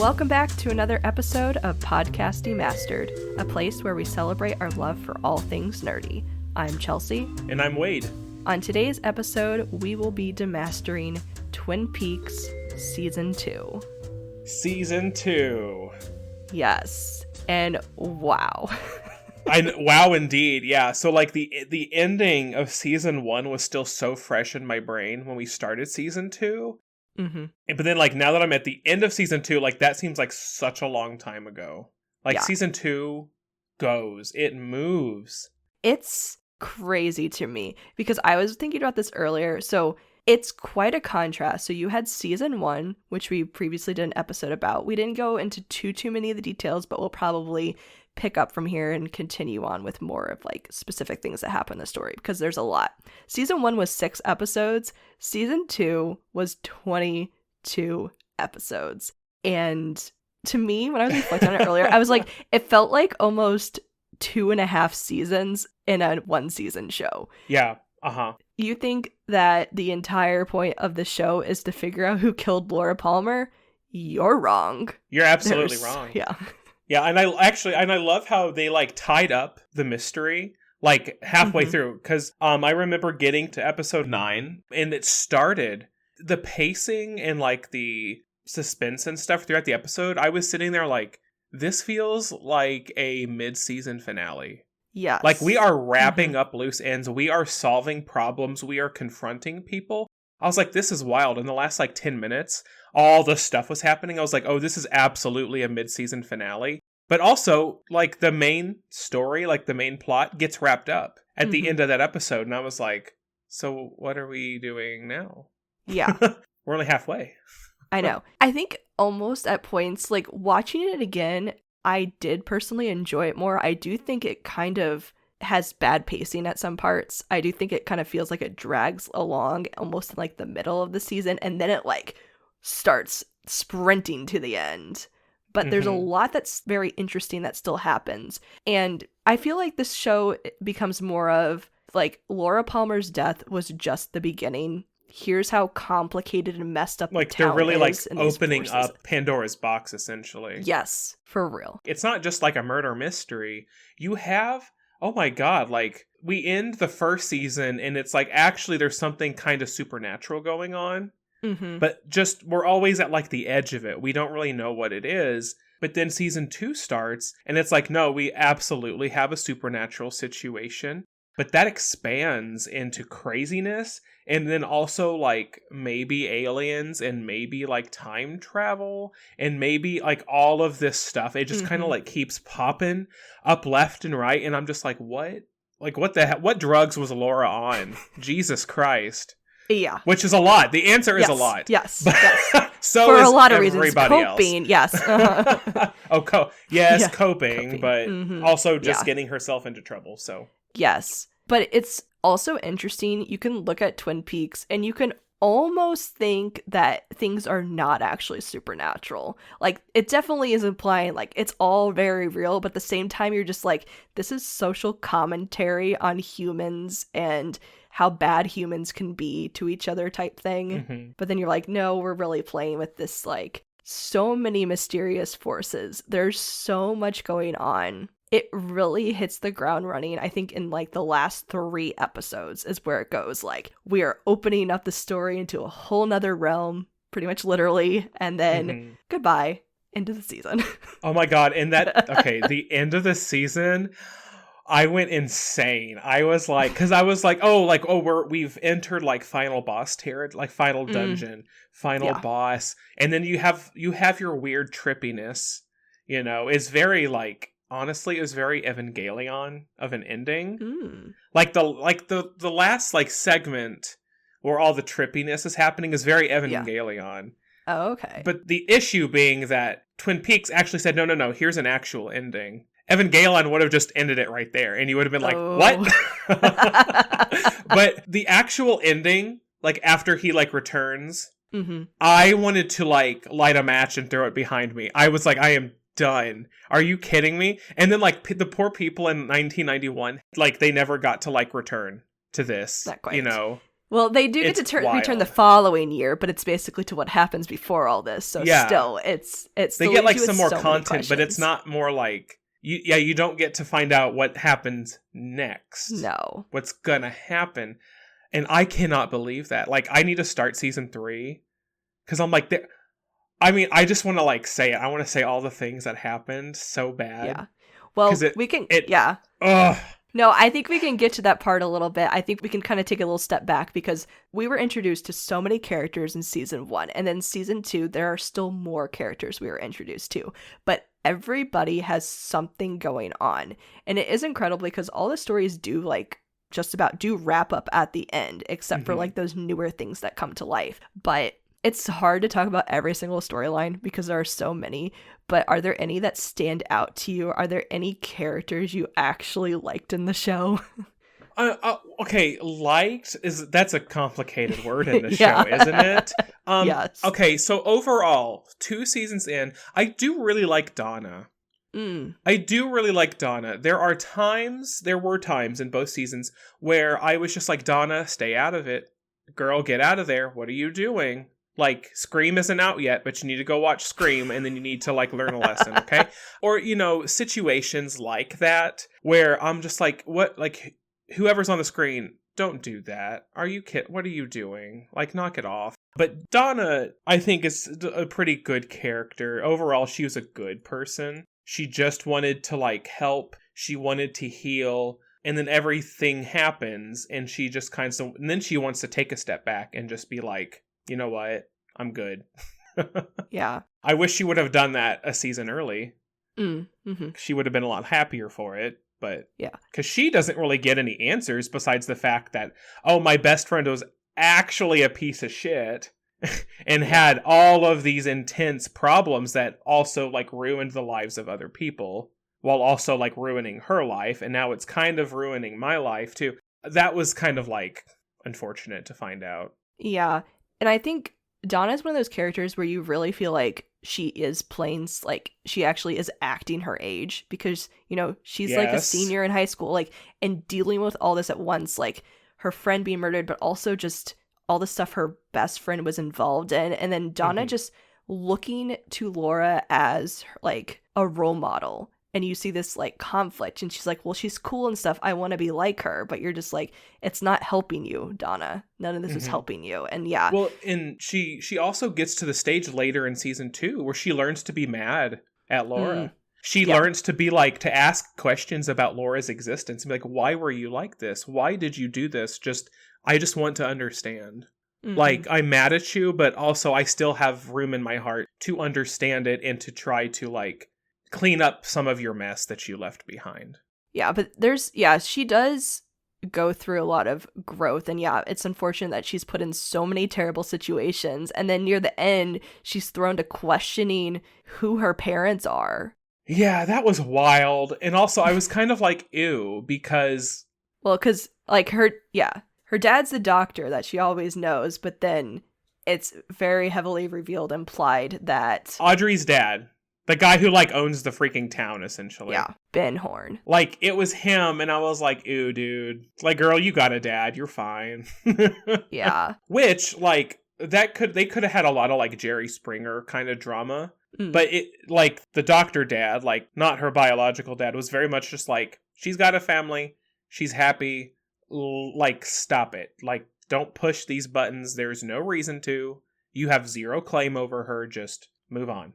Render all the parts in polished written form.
Welcome back to another episode of Podcast Demastered, a place where we celebrate our love for all things nerdy. I'm Chelsea. And I'm Wade. On today's episode, we will be demastering Twin Peaks Season 2. Season 2. Yes. And wow. Wow, indeed. Yeah. So like the ending of Season 1 was still so fresh in my brain when we started Season 2. Mm-hmm. But then like now that I'm at the end of Season 2, like that seems like such a long time ago. Like Season 2 goes. It moves. It's crazy to me because I was thinking about this earlier. So it's quite a contrast. So you had Season 1, which we previously did an episode about. We didn't go into too many of the details, but we'll probably pick up from here and continue on with more of like specific things that happen in the story because there's a lot. Season 1 was 6 episodes. Season 2 was 22 episodes. And to me, when I was reflecting on it earlier, I was like, it felt like almost 2.5 seasons in a 1-season show. Yeah. Uh-huh. You think that the entire point of the show is to figure out who killed Laura Palmer? You're wrong. You're absolutely wrong. Yeah. Yeah, and I love how they like tied up the mystery like halfway through because I remember getting to episode 9 and it started the pacing and like the suspense and stuff throughout the episode. I was sitting there like, this feels like a mid-season finale. Yeah, like we are wrapping up loose ends. We are solving problems. We are confronting people. I was like, this is wild. In the last like 10 minutes, all the stuff was happening. I was like, oh, this is absolutely a mid-season finale. But also, like, the main story, like the main plot gets wrapped up at the end of that episode. And I was like, so what are we doing now? Yeah. We're only halfway. I know. I think almost at points, like watching it again, I did personally enjoy it more. I do think it kind of has bad pacing at some parts. I do think it kind of feels like it drags along almost in like the middle of the season and then it like starts sprinting to the end. But there's a lot that's very interesting that still happens. And I feel like this show becomes more of like Laura Palmer's death was just the beginning. Here's how complicated and messed up like the town they're really is like opening up Pandora's box essentially. Yes, for real. It's not just like a murder mystery. You have, oh my god, like we end the first season and it's like actually there's something kind of supernatural going on. But just we're always at like the edge of it. We don't really know what it is. But then season 2 starts and it's like, no, we absolutely have a supernatural situation. But that expands into craziness and then also like maybe aliens and maybe like time travel and maybe like all of this stuff. It just kind of like keeps popping up left and right. And I'm just like, what? Like what the heck? What drugs was Laura on? Jesus Christ. Yeah. Which is a lot. The answer is a lot. Yes. So for is a lot of reasons. Everybody Coping, else. Yes. Coping, but also just getting herself into trouble. So yes. But it's also interesting. You can look at Twin Peaks and you can almost think that things are not actually supernatural. Like it definitely is implying like it's all very real, but at the same time you're just like, this is social commentary on humans and how bad humans can be to each other type thing. But then you're like, no, we're really playing with this like so many mysterious forces. There's so much going on. It really hits the ground running. I think in like the last 3 episodes is where it goes. Like we are opening up the story into a whole nother realm, pretty much literally. And then goodbye, end of the season. Oh my God. And that, okay, the end of the season, I went insane. I was like, because I was like, we've entered like final boss territory, like final dungeon, final boss. And then you have your weird trippiness, you know, it's very like, honestly, it was very Evangelion of an ending. Like the last like segment where all the trippiness is happening is very Evangelion. Oh, okay. But the issue being that Twin Peaks actually said, no, here's an actual ending. Evangelion would have just ended it right there, and you would have been like, what? But the actual ending, like after he like returns, I wanted to like light a match and throw it behind me. I was like, I am done. Are you kidding me? And then like the poor people in 1991, like they never got to like return to this. Not quite. You know? Well, they do get to return the following year, but it's basically to what happens before all this. So still, it's they get like some more content, but it's not more like you don't get to find out what happens next. No, what's gonna happen, and I cannot believe that. Like, I need to start season 3 because I'm like, I mean, I just want to like say it. I want to say all the things that happened so bad. Yeah. Well, we can. Yeah. Ugh. No, I think we can get to that part a little bit. I think we can kind of take a little step back because we were introduced to so many characters in season 1. And then season 2, there are still more characters we were introduced to. But everybody has something going on. And it is incredible because all the stories do like just about do wrap up at the end, except for like those newer things that come to life. But it's hard to talk about every single storyline because there are so many, but are there any that stand out to you? Are there any characters you actually liked in the show? Okay, liked that's a complicated word in the show, isn't it? Yes. Okay, so overall, 2 seasons in, I do really like Donna. I do really like Donna. There were times in both seasons where I was just like, Donna, stay out of it. Girl, get out of there. What are you doing? Like, Scream isn't out yet, but you need to go watch Scream, and then you need to, like, learn a lesson, okay? Or, you know, situations like that, where I'm just like, what, like, whoever's on the screen, don't do that. Are you kidding? What are you doing? Like, knock it off. But Donna, I think, is a pretty good character. Overall, she was a good person. She just wanted to, like, help. She wanted to heal. And then everything happens, and she just kind of, and then she wants to take a step back and just be like, you know what? I'm good. Yeah. I wish she would have done that a season early. She would have been a lot happier for it. But yeah, because she doesn't really get any answers besides the fact that, oh, my best friend was actually a piece of shit and had all of these intense problems that also like ruined the lives of other people while also like ruining her life. And now it's kind of ruining my life too. That was kind of like unfortunate to find out. Yeah. And I think Donna is one of those characters where you really feel like she is playing, like, she actually is acting her age because, you know, she's like a senior in high school, like, and dealing with all this at once, like her friend being murdered, but also just all the stuff her best friend was involved in. And then Donna just looking to Laura as like a role model. And you see this like conflict and she's like, well, she's cool and stuff. I want to be like her. But you're just like, it's not helping you, Donna. None of this is helping you. And yeah. Well, and she also gets to the stage later in season 2 where she learns to be mad at Laura. She learns to be like, to ask questions about Laura's existence and be like, why were you like this? Why did you do this? I just want to understand. Like, I'm mad at you, but also I still have room in my heart to understand it and to try to like clean up some of your mess that you left behind. Yeah, but she does go through a lot of growth, and yeah, it's unfortunate that she's put in so many terrible situations, and then near the end, she's thrown to questioning who her parents are. Yeah, that was wild. And also, I was kind of like, ew, because... Well, because, like, her dad's the doctor that she always knows, but then it's very heavily revealed, implied that... Audrey's dad. The guy who, like, owns the freaking town, essentially. Yeah, Ben Horne. Like, it was him, and I was like, ew, dude. Like, girl, you got a dad. You're fine. Yeah. Which, like, they could have had a lot of, like, Jerry Springer kind of drama. But it, like, the doctor dad, like, not her biological dad, was very much just like, she's got a family. She's happy. Like, stop it. Like, don't push these buttons. There's no reason to. You have zero claim over her. Just move on.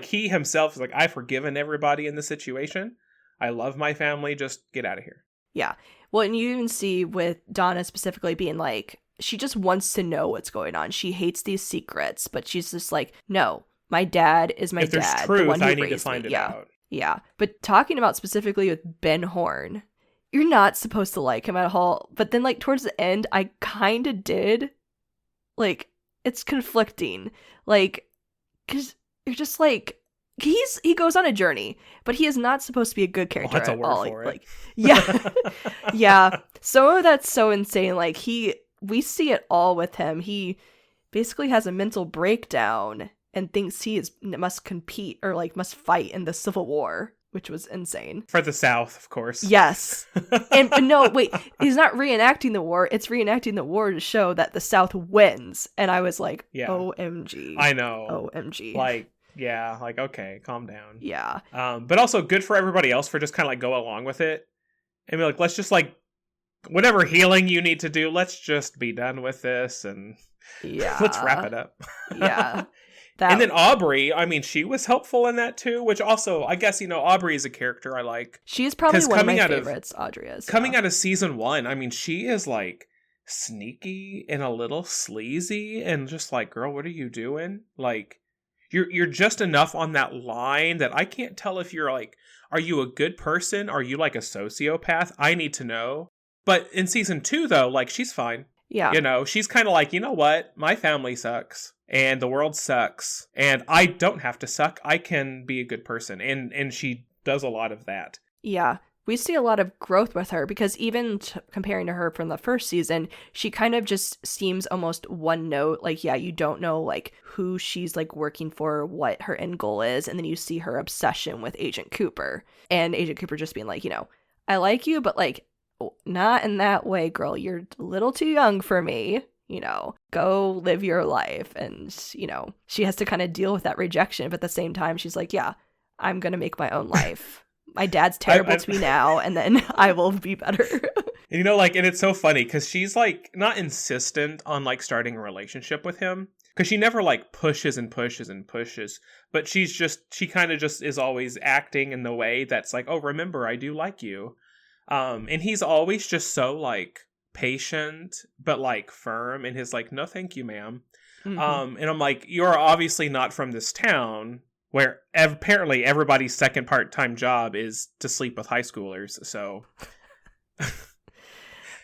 He himself is like, I've forgiven everybody in the situation. I love my family. Just get out of here. Yeah. Well, and you even see with Donna specifically being like, she just wants to know what's going on. She hates these secrets, but she's just like, no, my dad is my dad. If there's truth, I need to find it out. Yeah. But talking about specifically with Ben Horne, you're not supposed to like him at all. But then, like, towards the end, I kind of did. Like, it's conflicting. Like, because you're just like, he goes on a journey, but he is not supposed to be a good character that's at a word all. for it. Like, yeah. Yeah. Some of that's so insane. Like, we see it all with him. He basically has a mental breakdown and thinks must compete or like must fight in the Civil War. which was insane. For the South, of course. Yes. And no, wait, he's not reenacting the war. It's reenacting the war to show that the South wins. And I was like, OMG. I know. OMG. Like, yeah, like, okay, calm down. Yeah. But also good for everybody else for just kind of like go along with it. And be like, let's just like, whatever healing you need to do, let's just be done with this and let's wrap it up. Yeah. And then Aubrey, I mean, she was helpful in that too, which also, I guess, Aubrey is a character I like. She's probably one of my favorites, Audrey is. Coming out of season 1, I mean, she is like sneaky and a little sleazy and just like, girl, what are you doing? Like, you're just enough on that line that I can't tell if you're like, are you a good person? Are you like a sociopath? I need to know. But in season 2, though, like, she's fine. Yeah. She's kind of like, you know what? My family sucks. And the world sucks. And I don't have to suck. I can be a good person. And she does a lot of that. Yeah. We see a lot of growth with her because even comparing to her from the first season, she kind of just seems almost one note. Like, yeah, you don't know like who she's like working for, what her end goal is. And then you see her obsession with Agent Cooper. And Agent Cooper just being like, I like you, but like, not in that way, girl. You're a little too young for me. Go live your life. And, she has to kind of deal with that rejection. But at the same time, she's like, yeah, I'm going to make my own life. My dad's terrible to me now, and then I will be better. And, and it's so funny because she's like not insistent on like starting a relationship with him because she never like pushes and pushes and pushes. But she kind of just is always acting in the way that's like, oh, remember, I do like you. And he's always just so like patient, but like firm in his like, no, thank you, ma'am. Mm-hmm. And I'm like, you're obviously not from this town where apparently everybody's second part-time job is to sleep with high schoolers. So,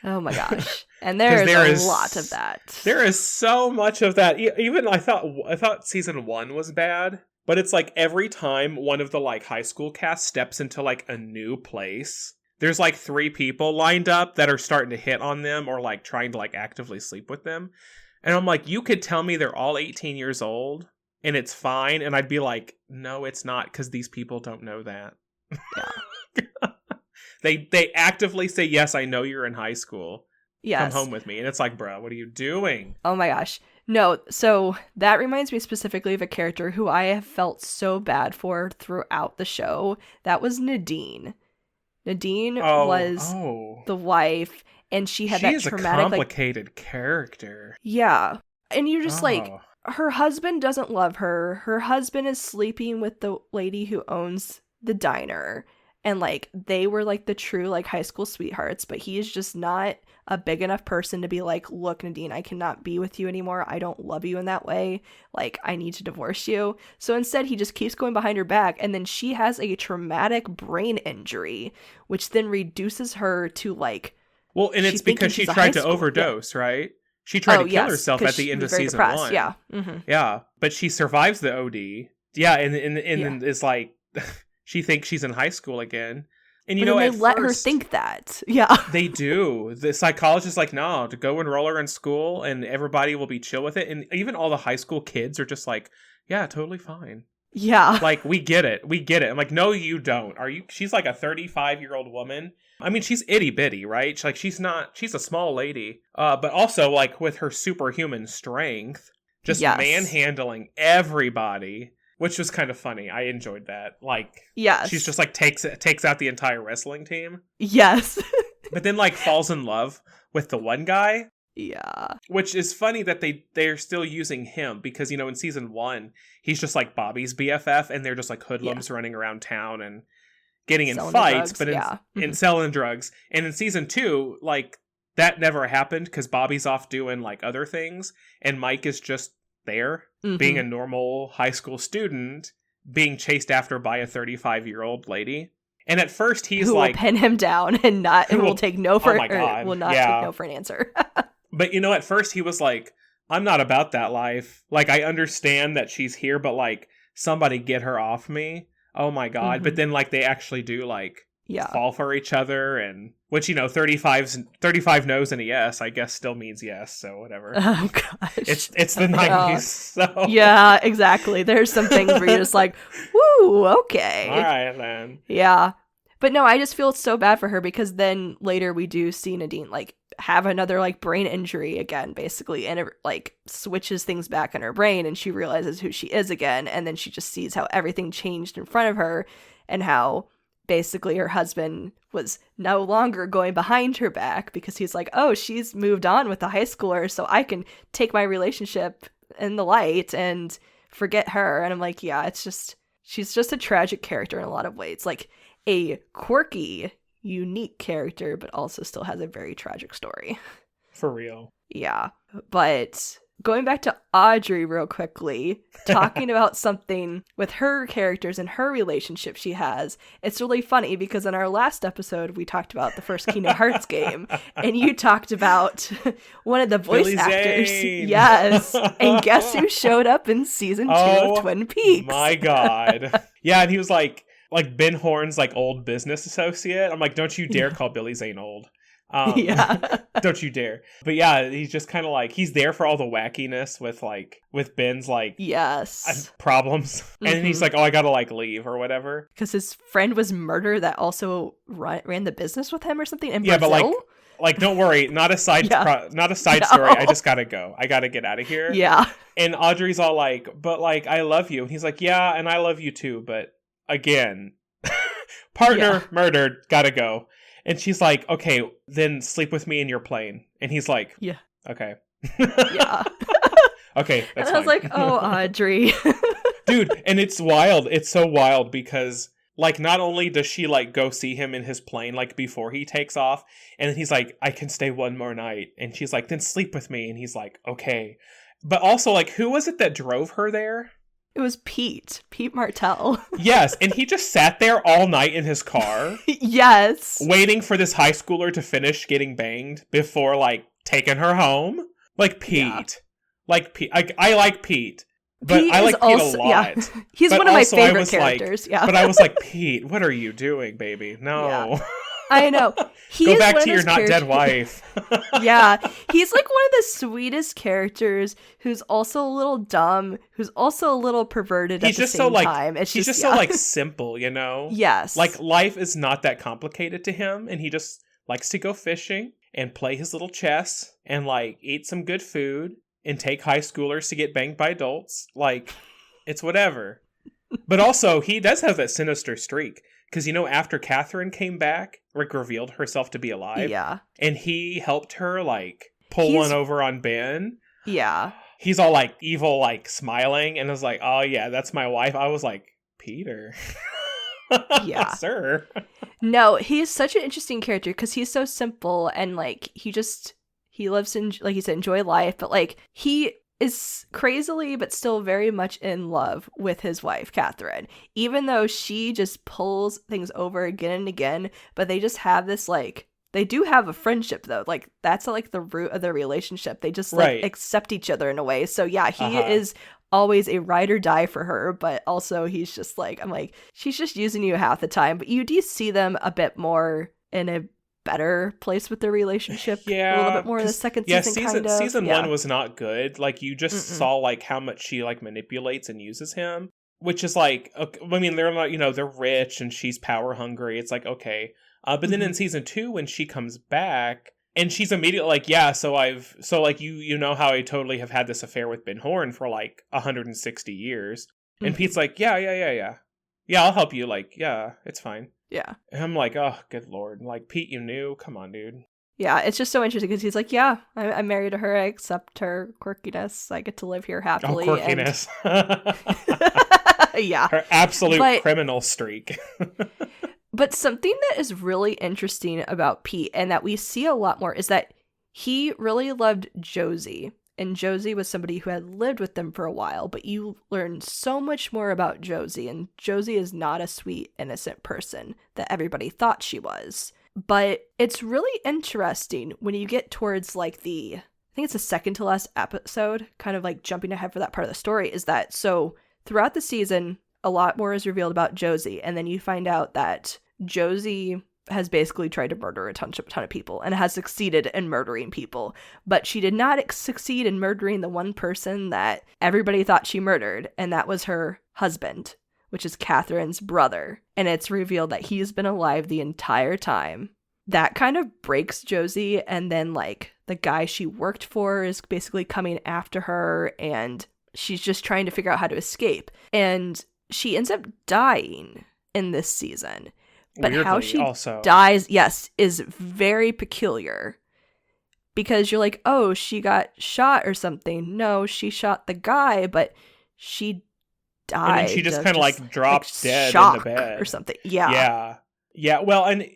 oh my gosh, and there is a lot of that. There is so much of that. Even I thought season 1 was bad, but it's like every time one of the like high school cast steps into like a new place, there's like 3 people lined up that are starting to hit on them or like trying to like actively sleep with them. And I'm like, you could tell me they're all 18 years old and it's fine. And I'd be like, no, it's not, because these people don't know that. Yeah. They actively say, yes, I know you're in high school. Yes. Come home with me. And it's like, bro, what are you doing? Oh my gosh. No, so that reminds me specifically of a character who I have felt so bad for throughout the show. That was Nadine. Nadine was the wife, and she had that traumatic, a complicated character. Yeah. And you're just like, her husband doesn't love her. Her husband is sleeping with the lady who owns the diner. And like, they were like the true like high school sweethearts, but he is just not a big enough person to be like, look, Nadine, I cannot be with you anymore. I don't love you in that way. Like, I need to divorce you. So instead, he just keeps going behind her back. And then she has a traumatic brain injury, which then reduces her to like, well, and it's because she tried to overdose, right? She tried to kill herself at the end of season 1. Yeah. Mm-hmm. Yeah. But she survives the OD. Yeah. And it's like, she thinks she's in high school again. And they let her think that. Yeah. They do. The psychologist is like, no, to go enroll her in school and everybody will be chill with it. And even all the high school kids are just like, yeah, totally fine. Yeah. Like, we get it. I'm like, no, you don't. She's like a 35-year-old woman. I mean, she's itty bitty, right? Like, she's a small lady. But also like with her superhuman strength, just manhandling everybody. Which was kind of funny. I enjoyed that. Like, yes. She's just like takes out the entire wrestling team. Yes. But then like falls in love with the one guy. Yeah. Which is funny that they're still using him because, in season 1, he's just like Bobby's BFF and they're just like hoodlums running around town and getting in fights, but in selling drugs. And in season 2, like that never happened because Bobby's off doing like other things and Mike is just there, being a normal high school student, being chased after by a 35-year-old lady. And at first he's who will pin him down and will take no for take no for an answer. But at first he was like, I'm not about that life. Like, I understand that she's here, but like, somebody get her off me. Oh my God. But then like they actually do like fall for each other, and which, 35 no's and a yes, I guess still means yes, so whatever. Oh gosh. It's the 90s, so. Yeah, exactly. There's some things where you're just like, woo, okay. All right, then. Yeah. But no, I just feel so bad for her, because then later we do see Nadine, like, have another, like, brain injury again, basically, and it, like, switches things back in her brain, and she realizes who she is again, and then she just sees how everything changed in front of her, and how basically her husband was no longer going behind her back, because he's like, oh, she's moved on with the high schooler, so I can take my relationship in the light and forget her. And I'm like, yeah, it's just, she's just a tragic character in a lot of ways. Like, a quirky, unique character, but also still has a very tragic story. For real. Yeah. But going back to Audrey real quickly, talking about something with her characters and her relationship she has, it's really funny because in our last episode, we talked about the first Kingdom Hearts game, and you talked about one of the voice Billy actors. Zane. Yes. And guess who showed up in season 2 of Twin Peaks? My God. Yeah, and he was like Ben Horn's like old business associate. I'm like, don't you dare call Billy Zane old. Yeah. Don't you dare. But yeah, he's just kind of like, he's there for all the wackiness with Ben's like yes problems. And then he's like, oh, I gotta like leave or whatever. Because his friend was murdered that also ran the business with him or something in Brazil? But like, don't worry, not a side story. I just gotta go. I gotta get out of here. Yeah. And Audrey's all like, but like, I love you. And he's like, yeah, and I love you too, but again, partner murdered, gotta go. And she's like, okay, then sleep with me in your plane. And he's like, yeah, okay. Yeah. Okay, that's and I was fine. like, oh, Audrey. Dude, and it's wild. It's so wild because, like, not only does she, like, go see him in his plane, like, before he takes off, and then he's like, I can stay one more night. And she's like, then sleep with me. And he's like, okay. But also, like, who was it that drove her there? It was Pete Martell. Yes, and he just sat there all night in his car. Yes. Waiting for this high schooler to finish getting banged before, like, taking her home. Like, Pete. Yeah. Like, Pete. I like Pete. But Pete I like Pete a lot. Yeah. He's one of my favorite characters. Like, yeah. But I was like, Pete, what are you doing, baby? No. Yeah. I know. Go back to your not dead wife. Yeah. He's like one of the sweetest characters who's also a little dumb, who's also a little perverted at the same time. He's just so like simple, you know? Yes. Like life is not that complicated to him, and he just likes to go fishing and play his little chess and like eat some good food and take high schoolers to get banged by adults. Like, it's whatever. But also, he does have that sinister streak. Because, you know, after Catherine came back, Rick revealed herself to be alive. Yeah. And he helped her, like, pull one over on Ben. Yeah. He's all, like, evil, like, smiling. And was like, oh, yeah, that's my wife. I was like, Peter. Yeah. Sir. No, he's such an interesting character because he's so simple. And, like, he lives in, like you said, enjoy life. But, like, he is crazily but still very much in love with his wife, Catherine, even though she just pulls things over again and again. But they just have this, like, they do have a friendship though. Like, that's like the root of their relationship. They just like accept each other in a way. So yeah, he is always a ride or die for her, but also he's just like, I'm like, she's just using you half the time. But you do see them a bit more in a better place with their relationship. A little bit more in the second season. Season 1 was not good. Like, you just saw like how much she like manipulates and uses him, which is like, I mean, they're not, you know, they're rich and she's power hungry. It's like, okay. But then in season 2, when she comes back and she's immediately like, yeah, so like you know how I totally have had this affair with Ben Horn for like 160 years. And Pete's like, yeah, I'll help you. Like, yeah, it's fine. Yeah. And I'm like, oh, good Lord. Like, Pete, you knew? Come on, dude. Yeah, it's just so interesting because he's like, yeah, I'm married to her. I accept her quirkiness. I get to live here happily. Oh, quirkiness. Yeah. Her absolute criminal streak. But something that is really interesting about Pete and that we see a lot more is that he really loved Josie. And Josie was somebody who had lived with them for a while, but you learn so much more about Josie, and Josie is not a sweet, innocent person that everybody thought she was. But it's really interesting when you get towards like I think it's the second to last episode, kind of like jumping ahead for that part of the story, is that so throughout the season, a lot more is revealed about Josie, and then you find out that Josie has basically tried to murder a ton of people and has succeeded in murdering people. But she did not succeed in murdering the one person that everybody thought she murdered, and that was her husband, which is Catherine's brother. And it's revealed that he's been alive the entire time. That kind of breaks Josie, and then, like, the guy she worked for is basically coming after her, and she's just trying to figure out how to escape. And she ends up dying in this season. But weirdly, how she also dies, yes, is very peculiar. Because you're like, oh, she got shot or something. No, she shot the guy, but she died. And then she just kind of like dropped dead in the bed or something. Yeah. Yeah. Well, and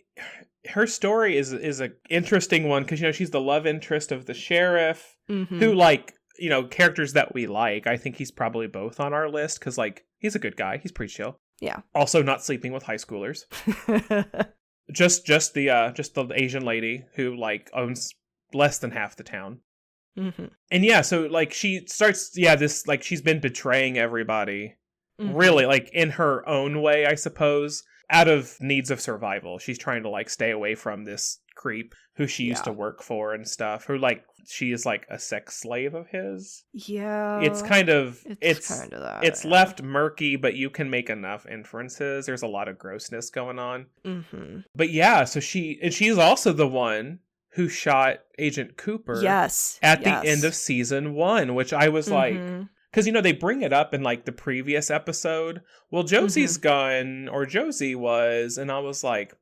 her story is an interesting one because, you know, she's the love interest of the sheriff, who, like, you know, characters that we like. I think he's probably both on our list because, like, he's a good guy. He's pretty chill. Yeah. Also not sleeping with high schoolers. just the Asian lady who, like, owns less than half the town. And yeah, so, like, she starts, this, like, she's been betraying everybody, really, like, in her own way, I suppose, out of needs of survival. She's trying to, like, stay away from this creep who she used to work for and stuff, who, like, she is like a sex slave of his. Yeah. It's kind of that. It's left murky, but you can make enough inferences. There's a lot of grossness going on. But yeah, so she's also the one who shot Agent Cooper. Yes. At the end of season 1, which I was like, because, you know, they bring it up in, like, the previous episode. Well, Josie's gun, or Josie was, and I was like,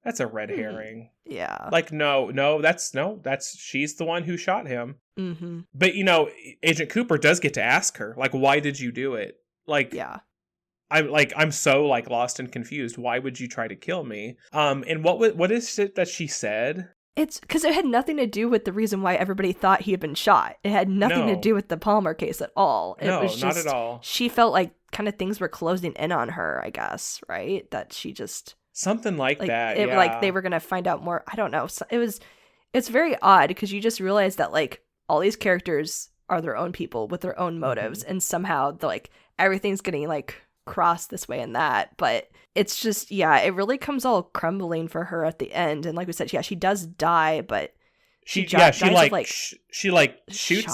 that's a red herring. Yeah. Like, no, that's she's the one who shot him. But, you know, Agent Cooper does get to ask her, like, why did you do it? Like, yeah. I'm so, like, lost and confused. Why would you try to kill me? And what is it that she said? It's because it had nothing to do with the reason why everybody thought he had been shot. It had nothing to do with the Palmer case at all. It was just, not at all. She felt like kind of things were closing in on her, I guess, right? That she just... Something like that, yeah. Like, they were going to find out more. I don't know. So it's very odd because you just realize that, like, all these characters are their own people with their own motives. And somehow, like, everything's getting, like, crossed this way and that. But it's just, it really comes all crumbling for her at the end. And like we said, she does die, but she shoots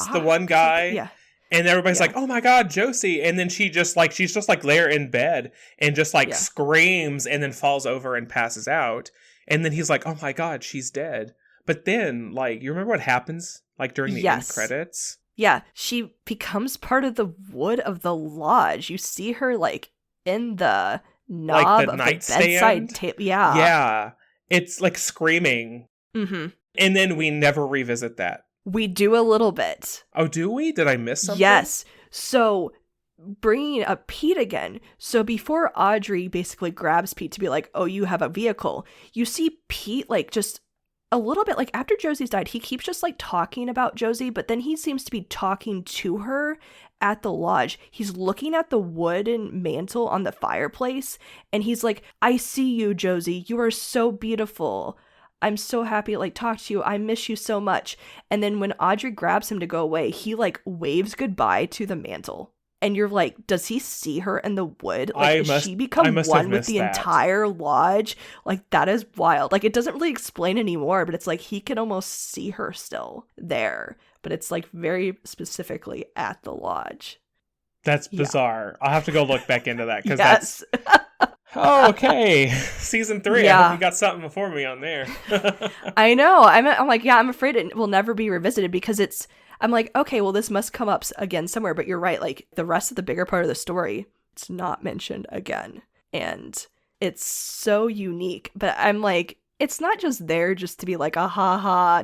the one guy. Yeah. And everybody's like, oh my God, Josie. And then she's just like there in bed and just like screams and then falls over and passes out. And then he's like, oh my God, she's dead. But then, like, you remember what happens, like, during the end credits? Yeah, she becomes part of the wood of the lodge. You see her, like, in the knob like the of nightstand? The bedside table. Yeah. Yeah. It's like screaming. And then we never revisit that. We do a little bit. Oh, do we? Did I miss something? Yes. So, bringing up Pete again. So, before Audrey basically grabs Pete to be like, oh, you have a vehicle, you see Pete, like, just a little bit, like, after Josie's died, he keeps just, like, talking about Josie, but then he seems to be talking to her at the lodge. He's looking at the wooden mantle on the fireplace, and he's like, I see you, Josie. You are so beautiful. I'm so happy to, like, talk to you. I miss you so much. And then when Audrey grabs him to go away, he, like, waves goodbye to the mantle. And you're like, does he see her in the wood? Like, does she become one with the entire lodge? Like, that is wild. Like, it doesn't really explain anymore, but it's like he can almost see her still there. But it's, like, very specifically at the lodge. That's bizarre. I'll have to go look back into that because that's... Oh, okay. Season 3. I hope you got something before me on there. I know. I'm like, I'm afraid it will never be revisited because I'm like, okay, well, this must come up again somewhere. But you're right. Like, the rest of the bigger part of the story, it's not mentioned again. And it's so unique. But I'm like, it's not just there just to be like,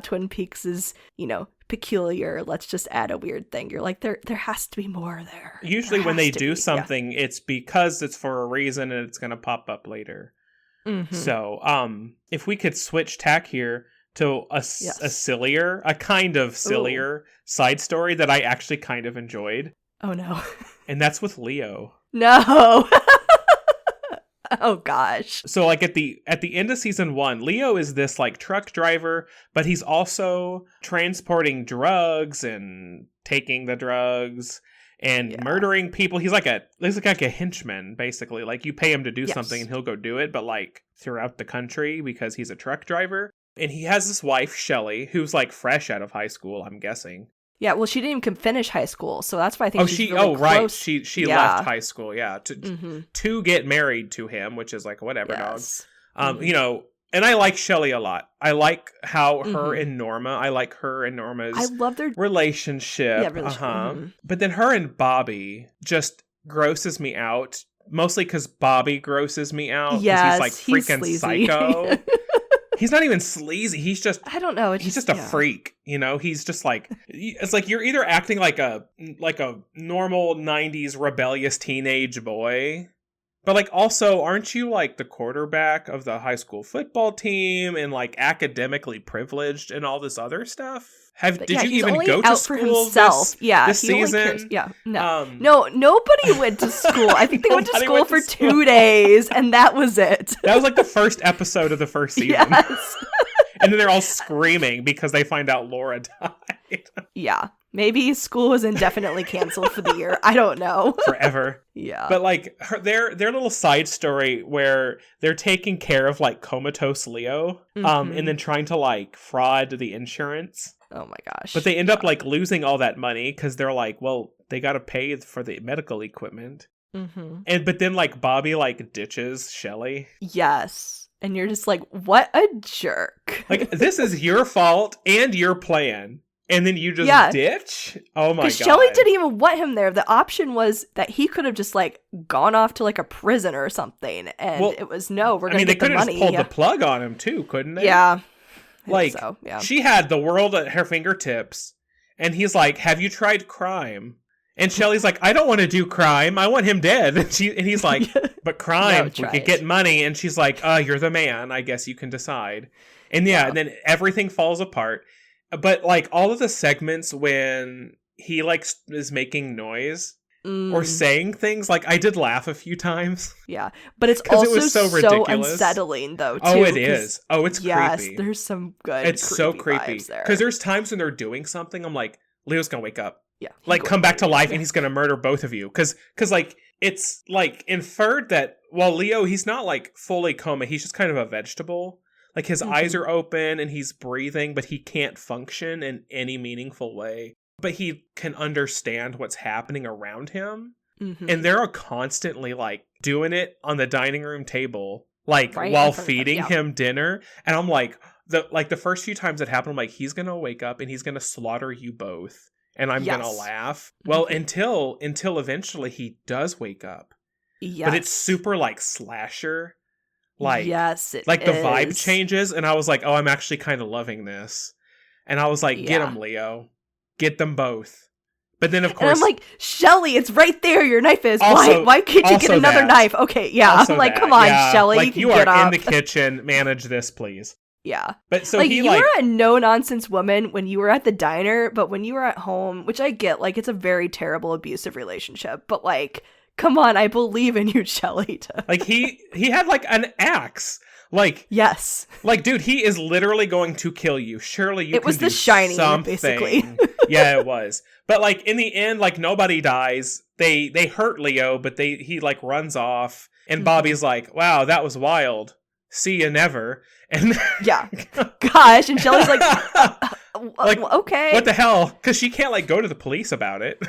Twin Peaks is, you know, peculiar. Let's just add a weird thing. You're like, there has to be more there. Usually when they do something, it's because it's for a reason and it's going to pop up later. So, if we could switch tack here to a sillier, a kind of sillier side story that I actually kind of enjoyed. Oh no. And that's with Leo. No. Oh gosh. So, like, at the end of season 1, Leo is this, like, truck driver, but he's also transporting drugs and taking the drugs. and murdering people. He's like a henchman, basically. Like, you pay him to do something and he'll go do it, but like throughout the country because he's a truck driver. And he has this wife, Shelly, who's like fresh out of high school, I'm guessing. Yeah, well, she didn't even finish high school, so that's why I think she's really close. She left high school, to get married to him, which is like whatever, dog. You know, and I like Shelly a lot. I like how her and Norma. I like her and Norma's. I love their relationship. But then her and Bobby just grosses me out. Mostly because Bobby grosses me out. Yes, he's like freaking psycho. He's not even sleazy. He's just, I don't know. He's just a freak, you know? He's just like, it's like you're either acting like a normal 90s rebellious teenage boy, but like also, aren't you like the quarterback of the high school football team and like academically privileged and all this other stuff? Did you even go to school this season? No, nobody went to school. I think they went to school for 2 days, and that was it. That was like the first episode of the first season. Yes. And then they're all screaming because they find out Laura died. Yeah. Maybe school was indefinitely canceled for the year. I don't know. Forever. Yeah. But like their little side story where they're taking care of like comatose Leo, and then trying to like fraud the insurance. Oh my gosh. But they end up like losing all that money because they're like, well, they got to pay for the medical equipment. But then like Bobby like ditches Shelly. Yes. And you're just like, what a jerk. Like, this is your fault and your plan. And then you just ditch? Oh my god. Because Shelly didn't even want him there. The option was that he could have just like gone off to like a prison or something. And it was no, we're going to get the money. They could have just pulled the plug on him too, couldn't they? Yeah. Like, she had the world at her fingertips. And he's like, have you tried crime? And Shelly's like, I don't want to do crime. I want him dead. And he's like, but crime, we could get money. And she's like, you're the man. I guess you can decide. And and then everything falls apart. But like all of the segments when he like is making noise or saying things, like I did laugh a few times. Yeah, but it's also it was so ridiculous. Unsettling though. Too, oh, it is. Oh, it's creepy. Yes, there's some good. It's so creepy because there's times when they're doing something. I'm like, Leo's gonna wake up. Yeah, like come back to life, and he's gonna murder both of you. Because like it's like inferred that while Leo, he's not like fully coma. He's just kind of a vegetable. Like, his eyes are open and he's breathing, but he can't function in any meaningful way. But he can understand what's happening around him. And they're constantly, like, doing it on the dining room table, like, while feeding him dinner. And I'm like, the first few times it happened, I'm like, he's going to wake up and he's going to slaughter you both. And I'm going to laugh. Well, until eventually he does wake up. Yes. But it's super, like, slasher. Like, yes, it like the vibe changes, and I was like, oh, I'm actually kind of loving this. And I was like, get them, Leo. Get them both. But then, of course... And I'm like, Shelly, it's right there, your knife is. Why can't you get another knife? Okay, yeah. I'm like, come on, Shelly, like, you are in the kitchen. Manage this, please. Yeah. But so like, you were a no-nonsense woman when you were at the diner, but when you were at home, which I get, like, it's a very terrible, abusive relationship, but, like... Come on, I believe in you, Shelly. Like, he had, like, an axe. Like... Yes. Like, dude, he is literally going to kill you. Surely you can do something. It was The Shining, basically. Yeah, it was. But, like, in the end, like, nobody dies. They hurt Leo, but he, like, runs off. And Bobby's like, wow, that was wild. See you never. And yeah. Gosh, and Shelly's like... like, okay. What the hell? Because she can't, like, go to the police about it.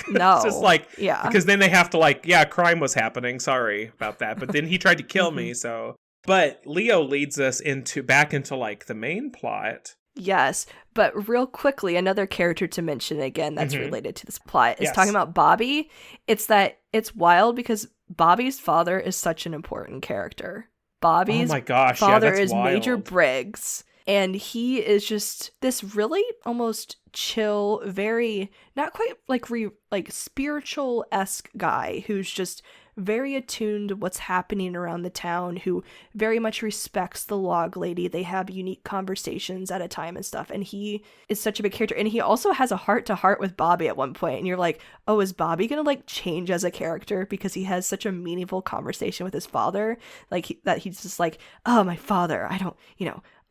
No. It's just like, because then they have to, like, crime was happening. Sorry about that. But then he tried to kill me, so. But Leo leads us back into, like, the main plot. Yes. But real quickly, another character to mention again that's related to this plot is talking about Bobby. It's wild because Bobby's father is such an important character. Bobby's father is wild. Major Briggs. And he is just this really almost chill, very not quite like spiritual-esque guy who's just very attuned to what's happening around the town, who very much respects the log lady. They have unique conversations at a time and stuff. And he is such a big character. And he also has a heart-to-heart with Bobby at one point. And you're like, oh, is Bobby going to like change as a character because he has such a meaningful conversation with his father? Like that he's just like, oh, my father, I don't,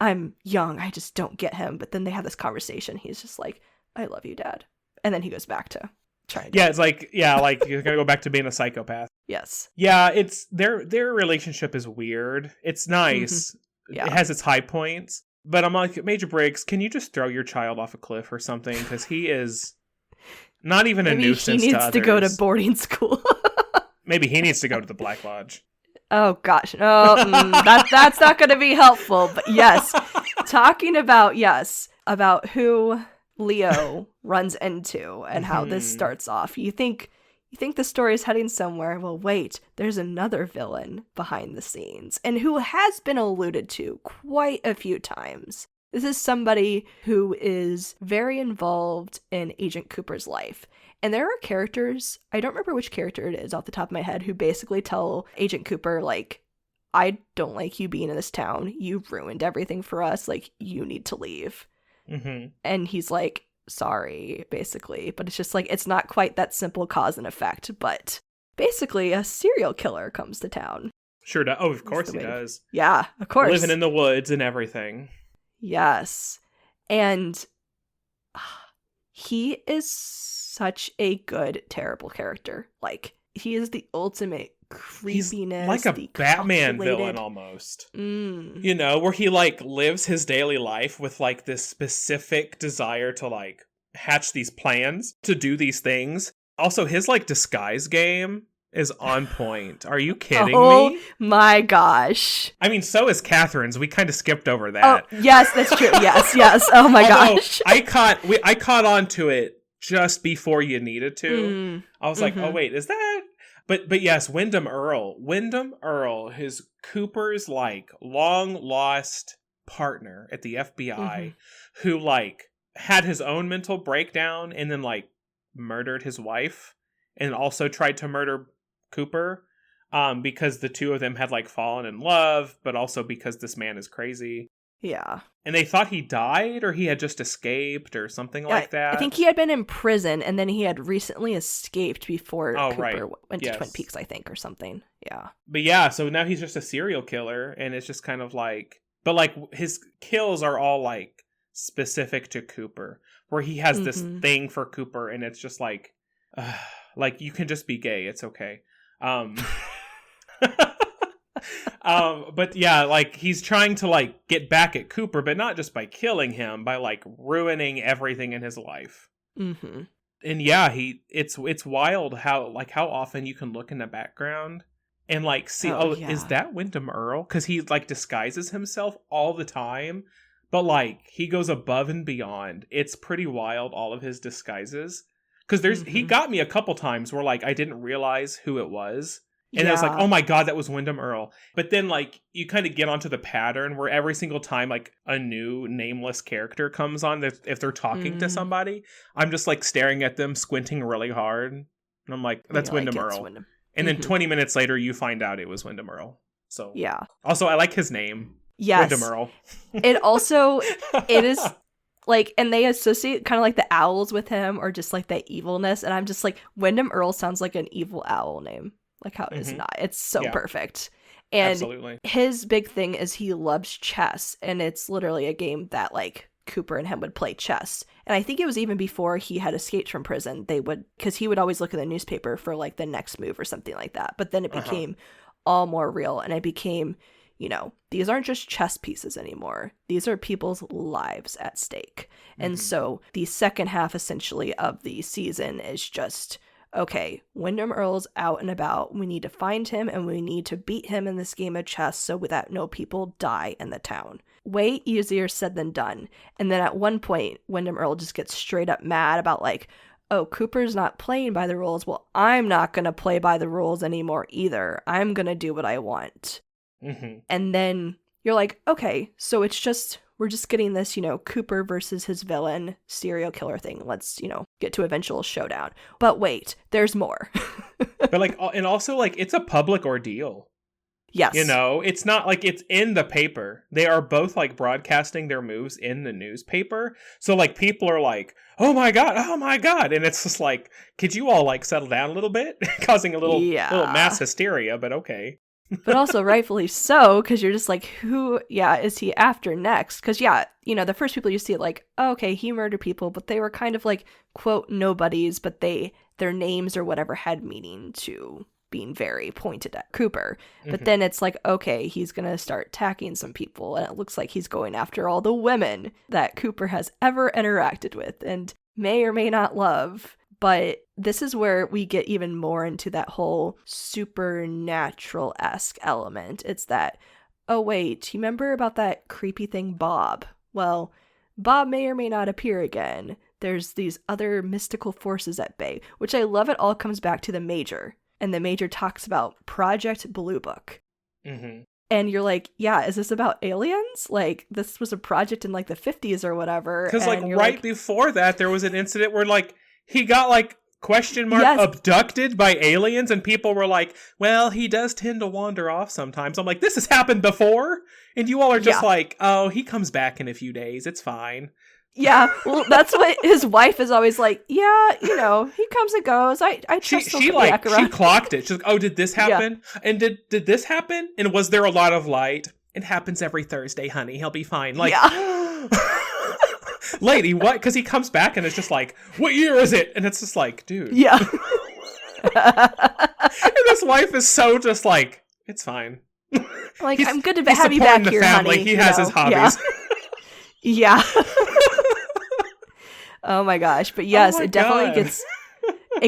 I'm young, I just don't get him. But then they have this conversation. He's just like, I love you, Dad. And then he goes back to trying Yeah, it's like, yeah, like you're gonna go back to being a psychopath. Yes. Yeah, it's their relationship is weird. It's nice. Yeah. It has its high points. But I'm like, Major Briggs, can you just throw your child off a cliff or something? Because he is not even a nuisance to others. Maybe he needs to go to boarding school. Maybe he needs to go to the Black Lodge. Oh, gosh. Oh, that's not going to be helpful. But yes, talking about, about who Leo runs into and how this starts off. You think the story is heading somewhere. Well, wait, there's another villain behind the scenes and who has been alluded to quite a few times. This is somebody who is very involved in Agent Cooper's life. And there are characters, I don't remember which character it is off the top of my head, who basically tell Agent Cooper, like, I don't like you being in this town. You've ruined everything for us. Like, you need to leave. Mm-hmm. And he's like, sorry, basically. But it's just like, it's not quite that simple cause and effect. But basically, a serial killer comes to town. Sure does. Oh, of course he does. Yeah, of course. Living in the woods and everything. Yes. And he is such a good, terrible character. Like, he is the ultimate creepiness. He's like a Batman villain almost. You know, where he like lives his daily life with like this specific desire to like hatch these plans to do these things. Also, his like disguise game is on point. Are you kidding me? Oh my gosh. I mean, so is Catherine's. We kind of skipped over that. Oh, yes, that's true. Yes. Oh my gosh. I caught on to it just before you needed to. I was like, oh wait, is that? But yes, Wyndham Earl, his Cooper's like long lost partner at the FBI, who like had his own mental breakdown and then like murdered his wife and also tried to murder Cooper because the two of them had like fallen in love, but also because this man is crazy. Yeah. And they thought he died or he had just escaped or something like that. I think he had been in prison and then he had recently escaped before Cooper went to Twin Peaks, I think, or something. Yeah. But yeah, so now he's just a serial killer and it's just kind of like, but like his kills are all like specific to Cooper, where he has this thing for Cooper and it's just like you can just be gay. It's okay. But yeah, like he's trying to like get back at Cooper, but not just by killing him, by like ruining everything in his life. And yeah, it's wild how often you can look in the background and like see, is that Wyndham Earl? Because he like disguises himself all the time, but like he goes above and beyond. It's pretty wild, all of his disguises. Because he got me a couple times where like I didn't realize who it was. And I was like, oh my God, that was Wyndham Earl. But then like you kind of get onto the pattern where every single time like a new nameless character comes on, if they're talking to somebody, I'm just like staring at them, squinting really hard. And I'm like, that's Wyndham Earl. And then 20 minutes later, you find out it was Wyndham Earl. So yeah. Also, I like his name. Yes. Wyndham Earl. It is like, and they associate kind of like the owls with him or just like that evilness. And I'm just like, Wyndham Earl sounds like an evil owl name. Like, how is not? It's so perfect. And absolutely. His big thing is he loves chess. And it's literally a game that, like, Cooper and him would play chess. And I think it was even before he had escaped from prison. They would, because he would always look in the newspaper for, like, the next move or something like that. But then it became all more real. And it became, you know, these aren't just chess pieces anymore. These are people's lives at stake. And so the second half, essentially, of the season is just... okay, Wyndham Earl's out and about. We need to find him and we need to beat him in this game of chess so that no people die in the town. Way easier said than done. And then at one point, Wyndham Earl just gets straight up mad about like, oh, Cooper's not playing by the rules. Well, I'm not going to play by the rules anymore either. I'm going to do what I want. And then you're like, okay, so it's just... we're just getting this, you know, Cooper versus his villain serial killer thing. Let's, you know, get to eventual showdown. But wait, there's more. But like, and also like, it's a public ordeal. Yes. You know, it's not like it's in the paper. They are both like broadcasting their moves in the newspaper. So like people are like, oh my God. And it's just like, could you all like settle down a little bit? Causing a little mass hysteria, but okay. But also rightfully so, because you're just like, who, is he after next? Because, the first people you see, like, oh, okay, he murdered people, but they were kind of like, quote, nobodies, but their names or whatever had meaning to being very pointed at Cooper. But then it's like, okay, he's going to start attacking some people, and it looks like he's going after all the women that Cooper has ever interacted with and may or may not love. But this is where we get even more into that whole supernatural-esque element. It's that, oh wait, you remember about that creepy thing Bob? Well, Bob may or may not appear again. There's these other mystical forces at bay, which I love. It all comes back to the Major. And the Major talks about Project Blue Book. Mm-hmm. And you're like, yeah, is this about aliens? Like, this was a project in like the 50s or whatever. Because like before that, there was an incident where like he got like abducted by aliens, and people were like, well, he does tend to wander off sometimes. I'm like, this has happened before, and you all are just like, oh, he comes back in a few days, it's fine. Yeah, well, that's what his wife is always like, yeah, he comes and goes. I trust him to be back around. She clocked it. She's like, oh, did this happen? Yeah. And did this happen? And was there a lot of light? It happens every Thursday, honey. He'll be fine. Like, yeah. Lady, what? Because he comes back and it's just like, what year is it? And it's just like, dude. Yeah. And his wife is so just like, it's fine. Like, I'm good to have you back here, family. Honey. He has his hobbies. Yeah. Oh my gosh. But yes, it definitely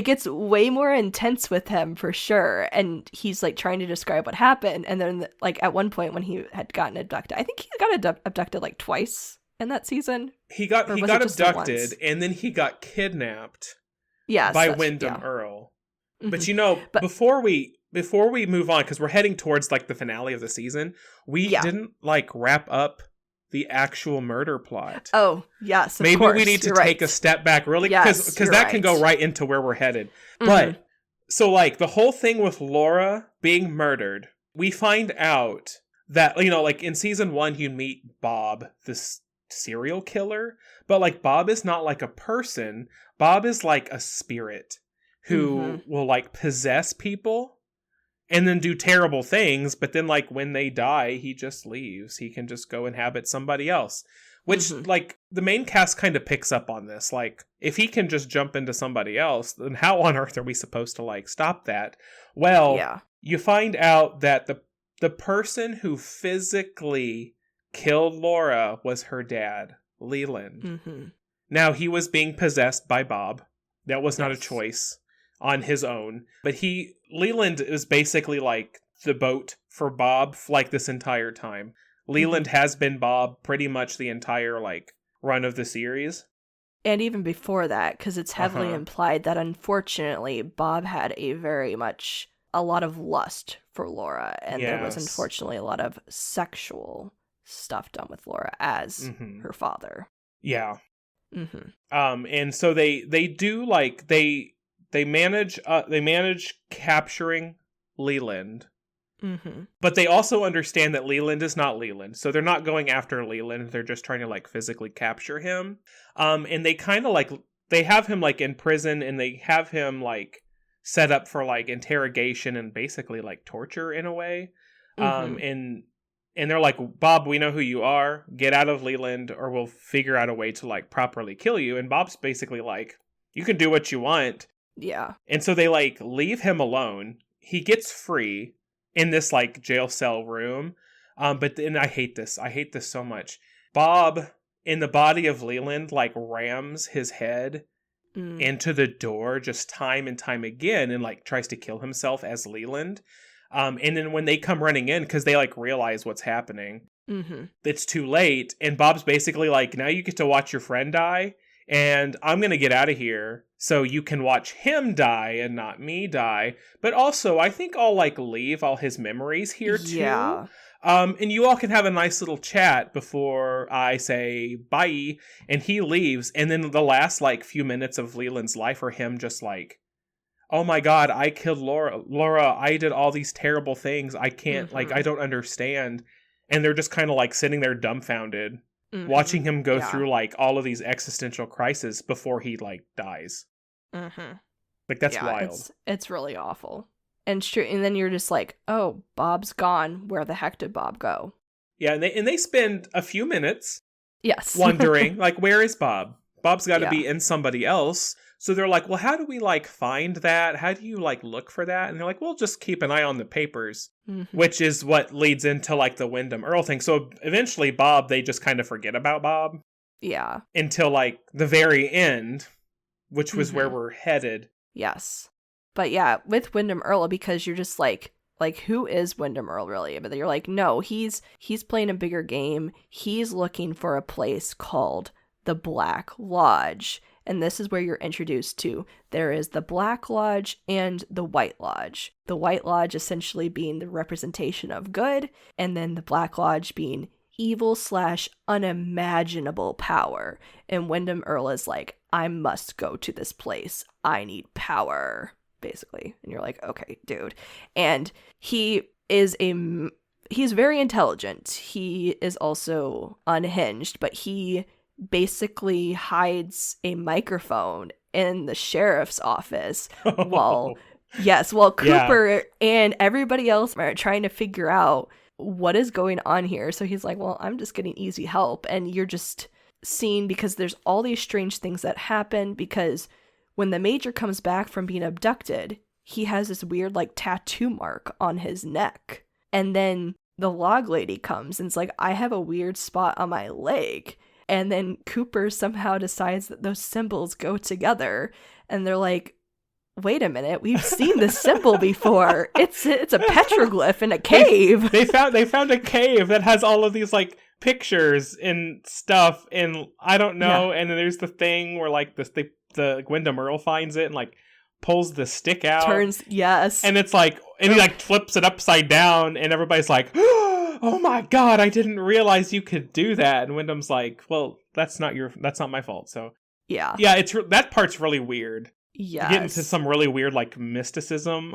gets way more intense with him for sure. And he's like trying to describe what happened. And then like at one point when he had gotten abducted, I think he got abducted like twice in that season. He got abducted and then he got kidnapped by Wyndham Earl. Mm-hmm. But before we move on, because we're heading towards like the finale of the season, we didn't like wrap up the actual murder plot. Oh, yes, maybe we need to take a step back really, because that can go right into where we're headed. Mm-hmm. But so like the whole thing with Laura being murdered, we find out that, like in season 1 you meet Bob, this serial killer, but like Bob is not like a person. Bob is like a spirit who will like possess people and then do terrible things, but then like when they die, he just leaves. He can just go inhabit somebody else. Which like the main cast kind of picks up on this. Like if he can just jump into somebody else, then how on earth are we supposed to like stop that? Well, you find out that the person who physically killed Laura was her dad, Leland. Mm-hmm. Now he was being possessed by Bob. That was not a choice on his own, but Leland is basically like the boat for Bob like this entire time. Leland has been Bob pretty much the entire like run of the series, and even before that, because it's heavily implied that unfortunately Bob had a lot of lust for Laura, and there was unfortunately a lot of sexual stuff done with Laura as her father. Yeah. And so they do like they manage capturing Leland. But they also understand that Leland is not Leland. So they're not going after Leland. They're just trying to like physically capture him. And they kind of like, they have him like in prison, and they have him like set up for like interrogation and basically like torture in a way. And they're like, Bob, we know who you are. Get out of Leland or we'll figure out a way to like properly kill you. And Bob's basically like, you can do what you want. Yeah. And so they like leave him alone. He gets free in this like jail cell room. But then I hate this so much. Bob, in the body of Leland, like rams his head into the door just time and time again, and like tries to kill himself as Leland. And then when they come running in, because they like realize what's happening, it's too late. And Bob's basically like, now you get to watch your friend die. And I'm going to get out of here so you can watch him die and not me die. But also, I think I'll like leave all his memories here too. Yeah. And you all can have a nice little chat before I say bye. And he leaves. And then the last like few minutes of Leland's life are him just like, oh my God, I killed Laura. Laura, I did all these terrible things. I can't, like, I don't understand. And they're just kind of like sitting there dumbfounded. Watching him go through like all of these existential crises before he like dies. Like that's wild. It's really awful. And then you're just like, oh, Bob's gone. Where the heck did Bob go? Yeah, and they spend a few minutes wondering, like, where is Bob? Bob's got to be in somebody else. So they're like, well, how do we, like, find that? How do you, like, look for that? And they're like, well, just keep an eye on the papers, which is what leads into, like, the Windom Earle thing. So eventually Bob, they just kind of forget about Bob. Yeah. Until, like, the very end, which was where we're headed. Yes. But yeah, with Windom Earle, because you're just like, who is Windom Earle really? But you're like, no, he's playing a bigger game. He's looking for a place called the Black Lodge. And this is where you're introduced to. There is the Black Lodge and the White Lodge. The White Lodge essentially being the representation of good, and then the Black Lodge being evil / unimaginable power. And Windom Earle is like, I must go to this place. I need power, basically. And you're like, okay, dude. And he's very intelligent. He is also unhinged, but he basically hides a microphone in the sheriff's office while Cooper and everybody else are trying to figure out what is going on here. So he's like, well, I'm just getting easy help. And you're just seeing, because there's all these strange things that happen, because when the Major comes back from being abducted, he has this weird, like, tattoo mark on his neck. And then the log lady comes and it's like, I have a weird spot on my leg. And then Cooper somehow decides that those symbols go together. And they're like, wait a minute, we've seen this symbol before. It's a petroglyph in a cave. They found a cave that has all of these, like, pictures and stuff, and I don't know. And then there's the thing where, like, the Windom Earle finds it and, like, pulls the stick out. And it's like, and he, like, flips it upside down, and everybody's like, oh my god, I didn't realize you could do that. And Wyndham's like, well, that's not my fault. So yeah, that part's really weird. Yeah, you get into some really weird, like, mysticism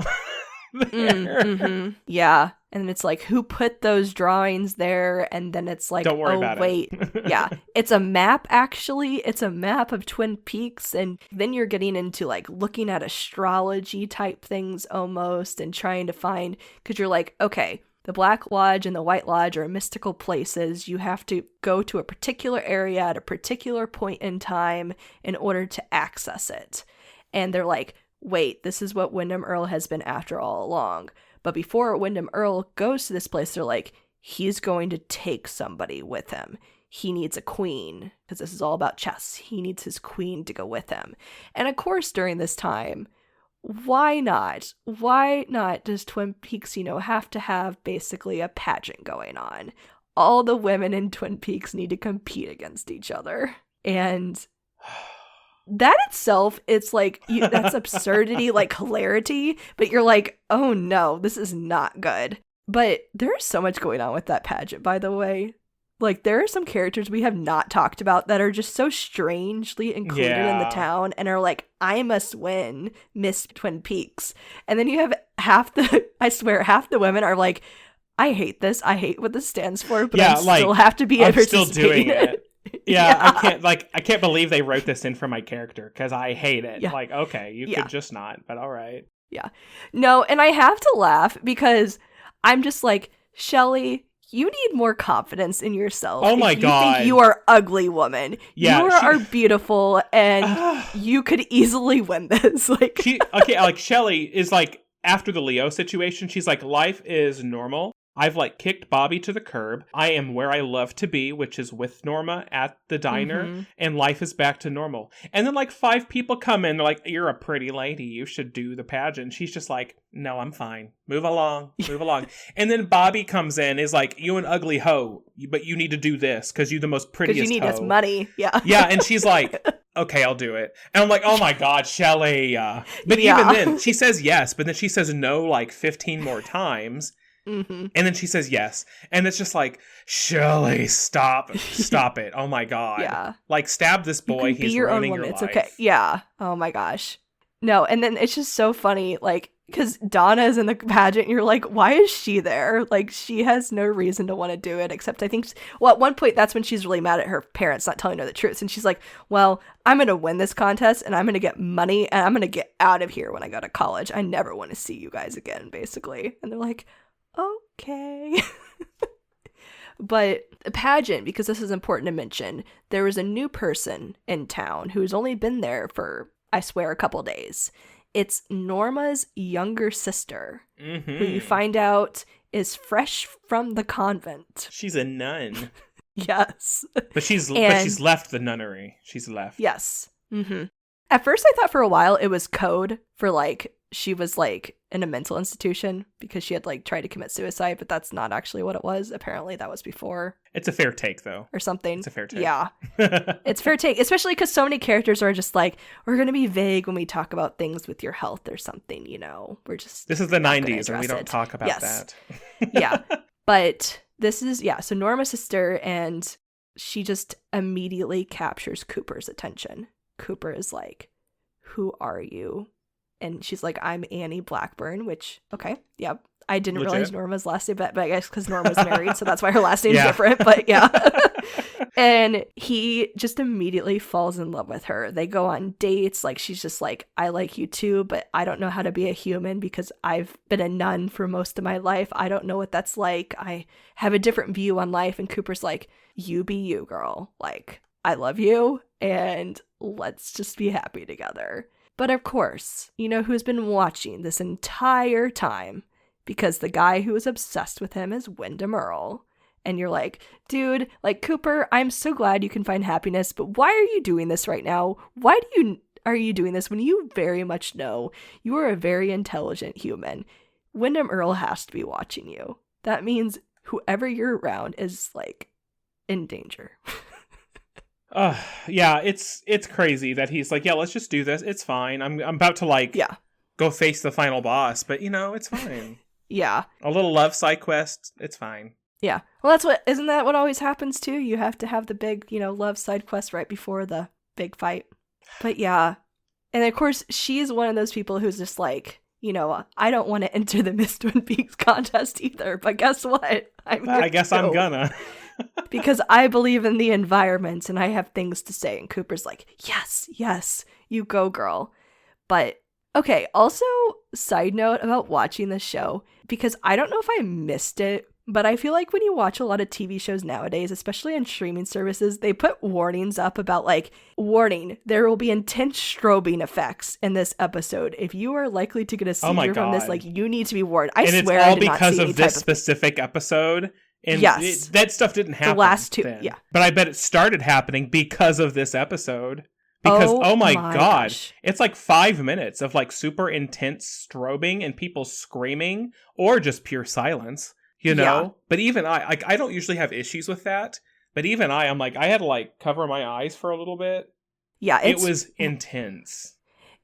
there. Yeah, and it's like, who put those drawings there? And then it's like, don't worry about it. Yeah, it's a map, actually. It's a map of Twin Peaks. And then you're getting into, like, looking at astrology type things almost, and trying to find, because you're like, okay, the Black Lodge and the White Lodge are mystical places. You have to go to a particular area at a particular point in time in order to access it. And they're like, wait, this is what Windom Earle has been after all along. But before Windom Earle goes to this place, they're like, he's going to take somebody with him. He needs a queen, because this is all about chess. He needs his queen to go with him. And of course, during this time, why not? Why not does Twin Peaks, have to have basically a pageant going on? All the women in Twin Peaks need to compete against each other. And that itself, it's like, that's absurdity, like hilarity, but you're like, oh no, this is not good. But there's so much going on with that pageant, by the way. Like, there are some characters we have not talked about that are just so strangely included in the town and are like, I must win Miss Twin Peaks. And then you have half the women are like, I hate this. I hate what this stands for, but I still have to be still doing it. Yeah, I can't believe they wrote this in for my character because I hate it. Yeah. Like, okay, you could just not, but all right. Yeah. No, and I have to laugh because I'm just like, Shelley, you need more confidence in yourself. Oh my God. You think you are ugly, woman. Yeah, you are beautiful, and you could easily win this. Like, Shelley is like, after the Leo situation, she's like, life is normal. I've, like, kicked Bobby to the curb. I am where I love to be, which is with Norma at the diner, and life is back to normal. And then, like, 5 people come in, they're like, you're a pretty lady, you should do the pageant. She's just like, no, I'm fine. Move along. And then Bobby comes in, is like, you an ugly hoe, but you need to do this, because you're the most prettiest hoe. Because you need this money, yeah. Yeah, and she's like, okay, I'll do it. And I'm like, oh my God, Shelley. But even then, she says yes, but then she says no, like, 15 more times. And then she says yes, and it's just like, Shelley, stop it. Oh my God. Yeah, like, stab this boy. He's ruining your life. It's okay. Yeah. Oh my gosh. No, and then it's just so funny, like, because Donna is in the pageant, and you're like, why is she there? Like, she has no reason to want to do it, except I think, well, at one point, that's when she's really mad at her parents not telling her the truth. And she's like, well, I'm going to win this contest, and I'm going to get money, and I'm going to get out of here when I go to college. I never want to see you guys again, basically. And they're like, okay. But the pageant, because this is important to mention, there was a new person in town who's only been there for, I swear, a couple days. It's Norma's younger sister, who you find out is fresh from the convent. She's a nun. Yes. But she's left the nunnery. She's left. Yes. Mm-hmm. At first, I thought for a while it was code for, like, she was, like, in a mental institution because she had, like, tried to commit suicide, but that's not actually what it was. Apparently, that was before. It's a fair take, though. Or something. It's a fair take. Yeah. It's fair take, especially because so many characters are just like, we're going to be vague when we talk about things with your health or something, you know? We're just... This is the 90s, and we don't talk about that. Yeah. But this is, so Norma's sister, and she just immediately captures Cooper's attention. Cooper is like, who are you? And she's like, I'm Annie Blackburn, which, okay, yeah. I didn't realize Norma's last name, but I guess because Norma's married, so that's why her last name's different, but yeah. And he just immediately falls in love with her. They go on dates, like, she's just like, I like you too, but I don't know how to be a human because I've been a nun for most of my life. I don't know what that's like. I have a different view on life. And Cooper's like, you be you, girl. Like, I love you, and let's just be happy together. But of course, you know who's been watching this entire time? Because the guy who is obsessed with him is Windom Earle. And you're like, dude, like, Cooper, I'm so glad you can find happiness, but why are you doing this right now? Are you doing this when you very much know you are a very intelligent human? Windom Earle has to be watching you. That means whoever you're around is, like, in danger. Yeah, it's crazy that he's like, yeah, let's just do this. It's fine. I'm about to, like, go face the final boss, but, you know, it's fine. Yeah. A little love side quest, it's fine. Yeah. Well, isn't that what always happens too? You have to have the big, you know, love side quest right before the big fight. But yeah. And of course, she's one of those people who's just like, you know, I don't want to enter the Miss Twin Peaks contest either, but guess what? I guess I'm gonna. Because I believe in the environment and I have things to say. And Cooper's like, yes, you go, girl. But okay, also, side note about watching this show, because I don't know if I missed it, but I feel like when you watch a lot of TV shows nowadays, especially on streaming services, they put warnings up about, like, warning, there will be intense strobing effects in this episode. If you are likely to get a seizure from this, like, you need to be warned. I swear I did not see any type of... And it's all because of this specific episode. And yes. That stuff didn't happen. The last two, then. yeah. But I bet it started happening because of this episode. Because, oh my God, gosh. It's like 5 minutes of, like, super intense strobing and people screaming or just pure silence, you know? Yeah. But even I don't usually have issues with that. But even I'm like, I had to, like, cover my eyes for a little bit. Yeah, it was intense.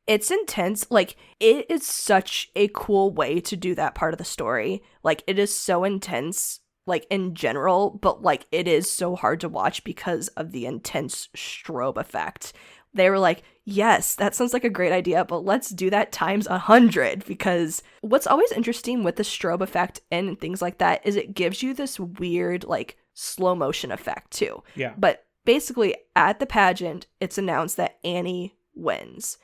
It's intense. Like, it is such a cool way to do that part of the story. Like, it is so intense, like, in general, but, like, it is so hard to watch because of the intense strobe effect. They were like, yes, that sounds like a great idea, but let's do that times 100, because what's always interesting with the strobe effect and things like that is it gives you this weird, like, slow motion effect too. Yeah. But basically at the pageant, it's announced that Annie wins.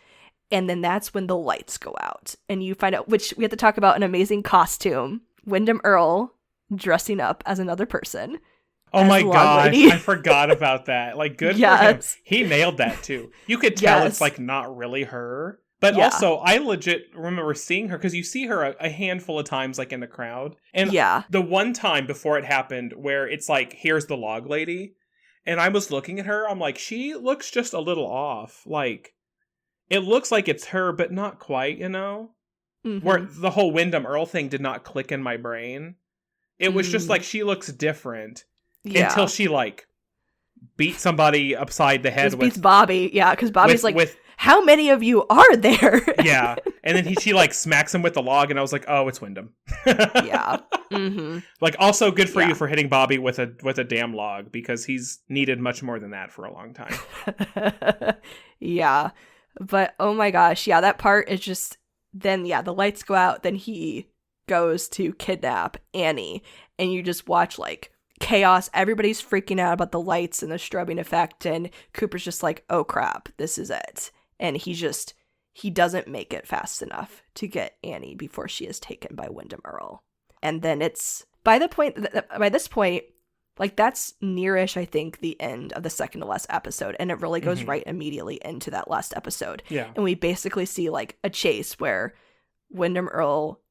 And then that's when the lights go out. And you find out, which we have to talk about, an amazing costume. Windom Earle dressing up as another person. Oh my gosh, I forgot about that. Like, good for him. He nailed that too. You could tell it's, like, not really her. But also, I legit remember seeing her, because you see her a handful of times, like, in the crowd. And the one time before it happened where it's like, here's the log lady. And I was looking at her, I'm like, she looks just a little off. Like, it looks like it's her, but not quite, you know? Mm-hmm. Where the whole Windom Earle thing did not click in my brain. It was just like, she looks different. Yeah. Until she, like, beat somebody upside the head with... beats Bobby, because Bobby's like, how many of you are there? Yeah, and then she, like, smacks him with the log, and I was like, oh, it's Windom. Yeah. Mm-hmm. Like, also good for you for hitting Bobby with a damn log, because he's needed much more than that for a long time. Yeah. But, oh my gosh, that part is just... then the lights go out, then he goes to kidnap Annie, and you just watch like chaos. Everybody's freaking out about the lights and the strobing effect, and Cooper's just like, oh crap, this is it. And he doesn't make it fast enough to get Annie before she is taken by Windom Earle. And then it's by this point, like that's nearish, I think, the end of the second to last episode, and it really goes right immediately into that last episode. Yeah. And we basically see like a chase where Windom Earle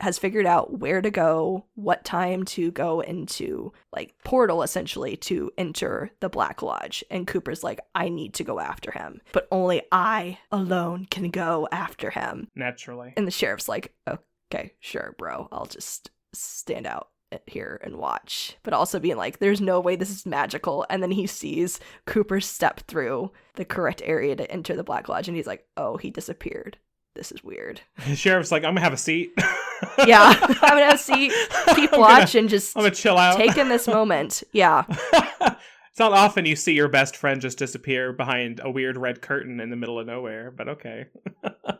has figured out where to go, what time to go into like portal essentially to enter the Black Lodge, and Cooper's like, I need to go after him, but only I alone can go after him. Naturally. And the sheriff's like, okay, sure, bro, I'll just stand out here and watch, but also being like, there's no way this is magical. And then he sees Cooper step through the correct area to enter the Black Lodge, and he's like, oh, he disappeared. This is weird. The sheriff's like, I'm gonna have a seat. Yeah, I'm gonna have a seat, keep watch, and just I'm gonna chill out. Take in this moment. Yeah. It's not often you see your best friend just disappear behind a weird red curtain in the middle of nowhere, but okay.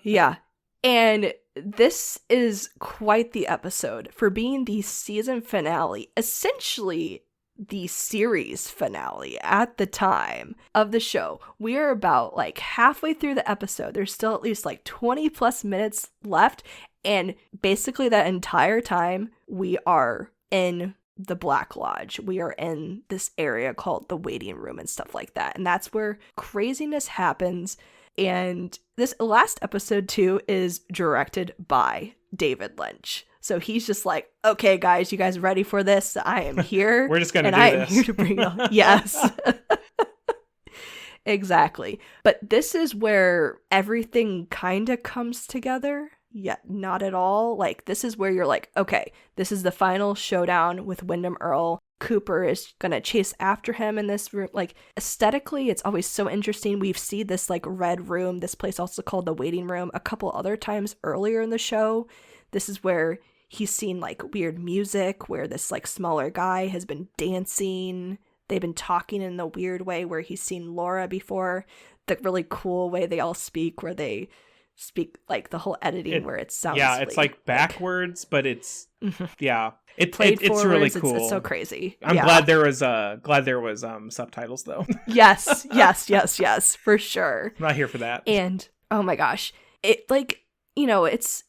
Yeah. And this is quite the episode for being the season finale, essentially the series finale at the time of the show. We are about like halfway through the episode. There's still at least like 20 plus minutes left. And basically that entire time we are in the Black Lodge. We are in this area called the waiting room and stuff like that. And that's where craziness happens. And this last episode too is directed by David Lynch. So he's just like, okay, guys, you guys ready for this? I am here. We're just going to do this. And I am here to bring it. Yes. Exactly. But this is where everything kind of comes together, yet not at all. Like, this is where you're like, okay, this is the final showdown with Windom Earle. Cooper is going to chase after him in this room. Like, aesthetically, it's always so interesting. We've seen this, like, red room, this place also called the waiting room, a couple other times earlier in the show. This is where he's seen, like, weird music, where this, like, smaller guy has been dancing. They've been talking in the weird way where he's seen Laura before. The really cool way they all speak, where they speak, like, the whole editing where it sounds it's like backwards, but it's yeah, it's really cool. It's so crazy. I'm glad there was subtitles though. yes, for sure. I'm not here for that. And oh my gosh, it, like, you know, it's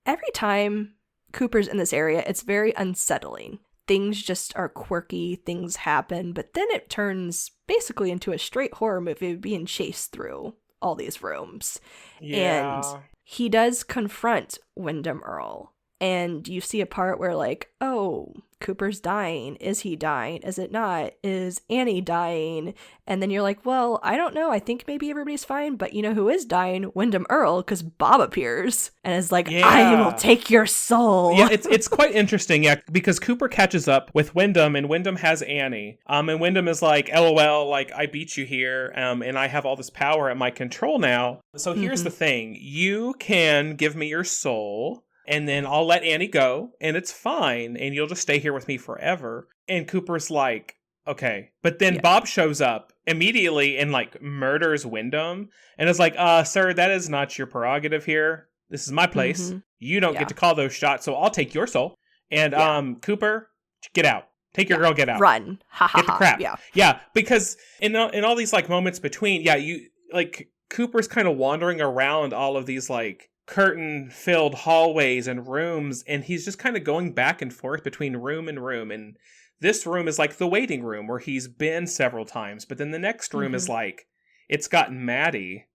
every time Cooper's in this area, it's very unsettling. Things just are quirky, things happen, but then it turns basically into a straight horror movie being chased through all these rooms. Yeah. And he does confront Windom Earle. And you see a part where, like, oh, Cooper's dying. Is he dying? Is it not? Is Annie dying? And then you're like, well, I don't know. I think maybe everybody's fine. But you know who is dying? Windom Earle, because Bob appears and is like, I will take your soul. Yeah, it's quite interesting, because Cooper catches up with Windom, and Windom has Annie. And Windom is like, LOL, like, I beat you here, and I have all this power at my control now. So here's the thing. You can give me your soul, and then I'll let Annie go, and it's fine, and you'll just stay here with me forever. And Cooper's like, okay. But then Bob shows up immediately and, like, murders Windom, and is like, sir, that is not your prerogative here. This is my place. You don't get to call those shots, so I'll take your soul. And, Cooper, get out. Take your girl, get out. Run. Ha ha ha. Get the crap. Yeah. Yeah, because in all these, like, moments between, you, like, Cooper's kind of wandering around all of these, like, curtain-filled hallways and rooms, and he's just kind of going back and forth between room and room. And this room is like the waiting room where he's been several times, but then the next room is like, it's got Maddie,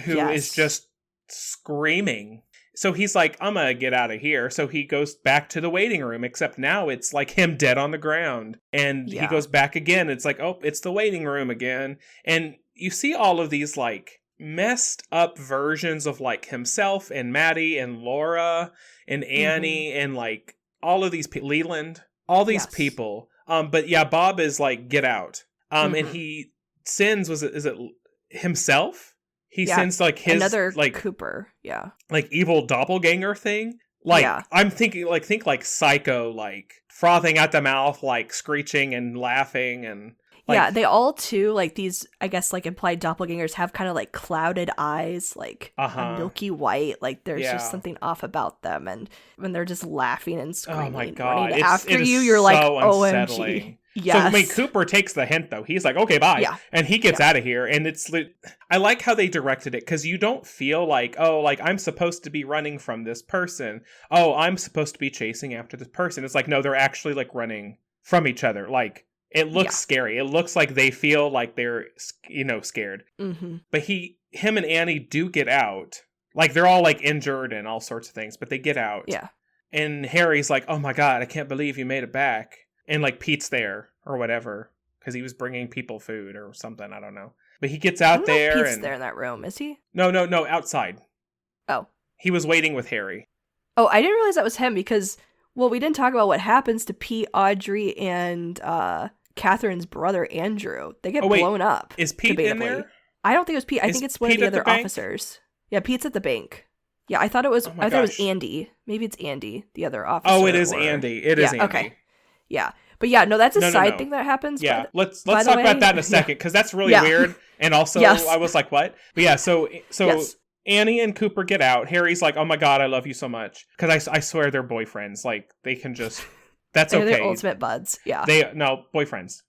who is just screaming. So he's like, I'm gonna get out of here. So he goes back to the waiting room, except now it's like him dead on the ground. And he goes back again. It's like, oh, it's the waiting room again. And you see all of these, like, messed up versions of, like, himself and Maddie and Laura and Annie and, like, all of these Leland, all these people. But yeah, Bob is like, get out. And he sends, is it himself? He sends, like, his another, like, Cooper, like, evil doppelganger thing. Like, I'm thinking, like, Psycho, like, frothing at the mouth, like, screeching and laughing and Like, yeah, they all too, like these, I guess, like implied doppelgangers have kind of like clouded eyes, like a milky white. Like there's just something off about them, and when they're just laughing and screaming, oh my God, running after you, so you're like, unsettling. OMG. Yes. So I mean, Cooper takes the hint though. He's like, okay, bye, and he gets out of here. And I like how they directed it, because you don't feel like, oh, like I'm supposed to be running from this person. Oh, I'm supposed to be chasing after this person. It's like, no, they're actually like running from each other. Like, it looks scary. It looks like they feel like they're, scared. Mm-hmm. But him and Annie do get out. Like, they're all like injured and all sorts of things, but they get out. Yeah. And Harry's like, oh my God, I can't believe you made it back. And like Pete's there or whatever, because he was bringing people food or something. I don't know. But he gets out there. Pete's there in that room, is he? No, outside. Oh. He was waiting with Harry. Oh, I didn't realize that was him because, well, we didn't talk about what happens to Pete, Audrey, and Catherine's brother, Andrew. They get blown up. Is Pete in there? I don't think it was Pete. I think it's one of the other officers. Yeah, Pete's at the bank. Yeah, I thought it was. I thought it was Andy. Maybe it's Andy, the other officer. Oh, it is Andy. It is Andy. Okay. Yeah, but yeah, no, that's a side thing that happens. Yeah, let's talk about that in a second, because that's really weird. And also, I was like, what? But yeah, so Annie and Cooper get out. Harry's like, oh my God, I love you so much, because I swear they're boyfriends. Like, they can just. That's okay. They're ultimate buds. Yeah. Boyfriends.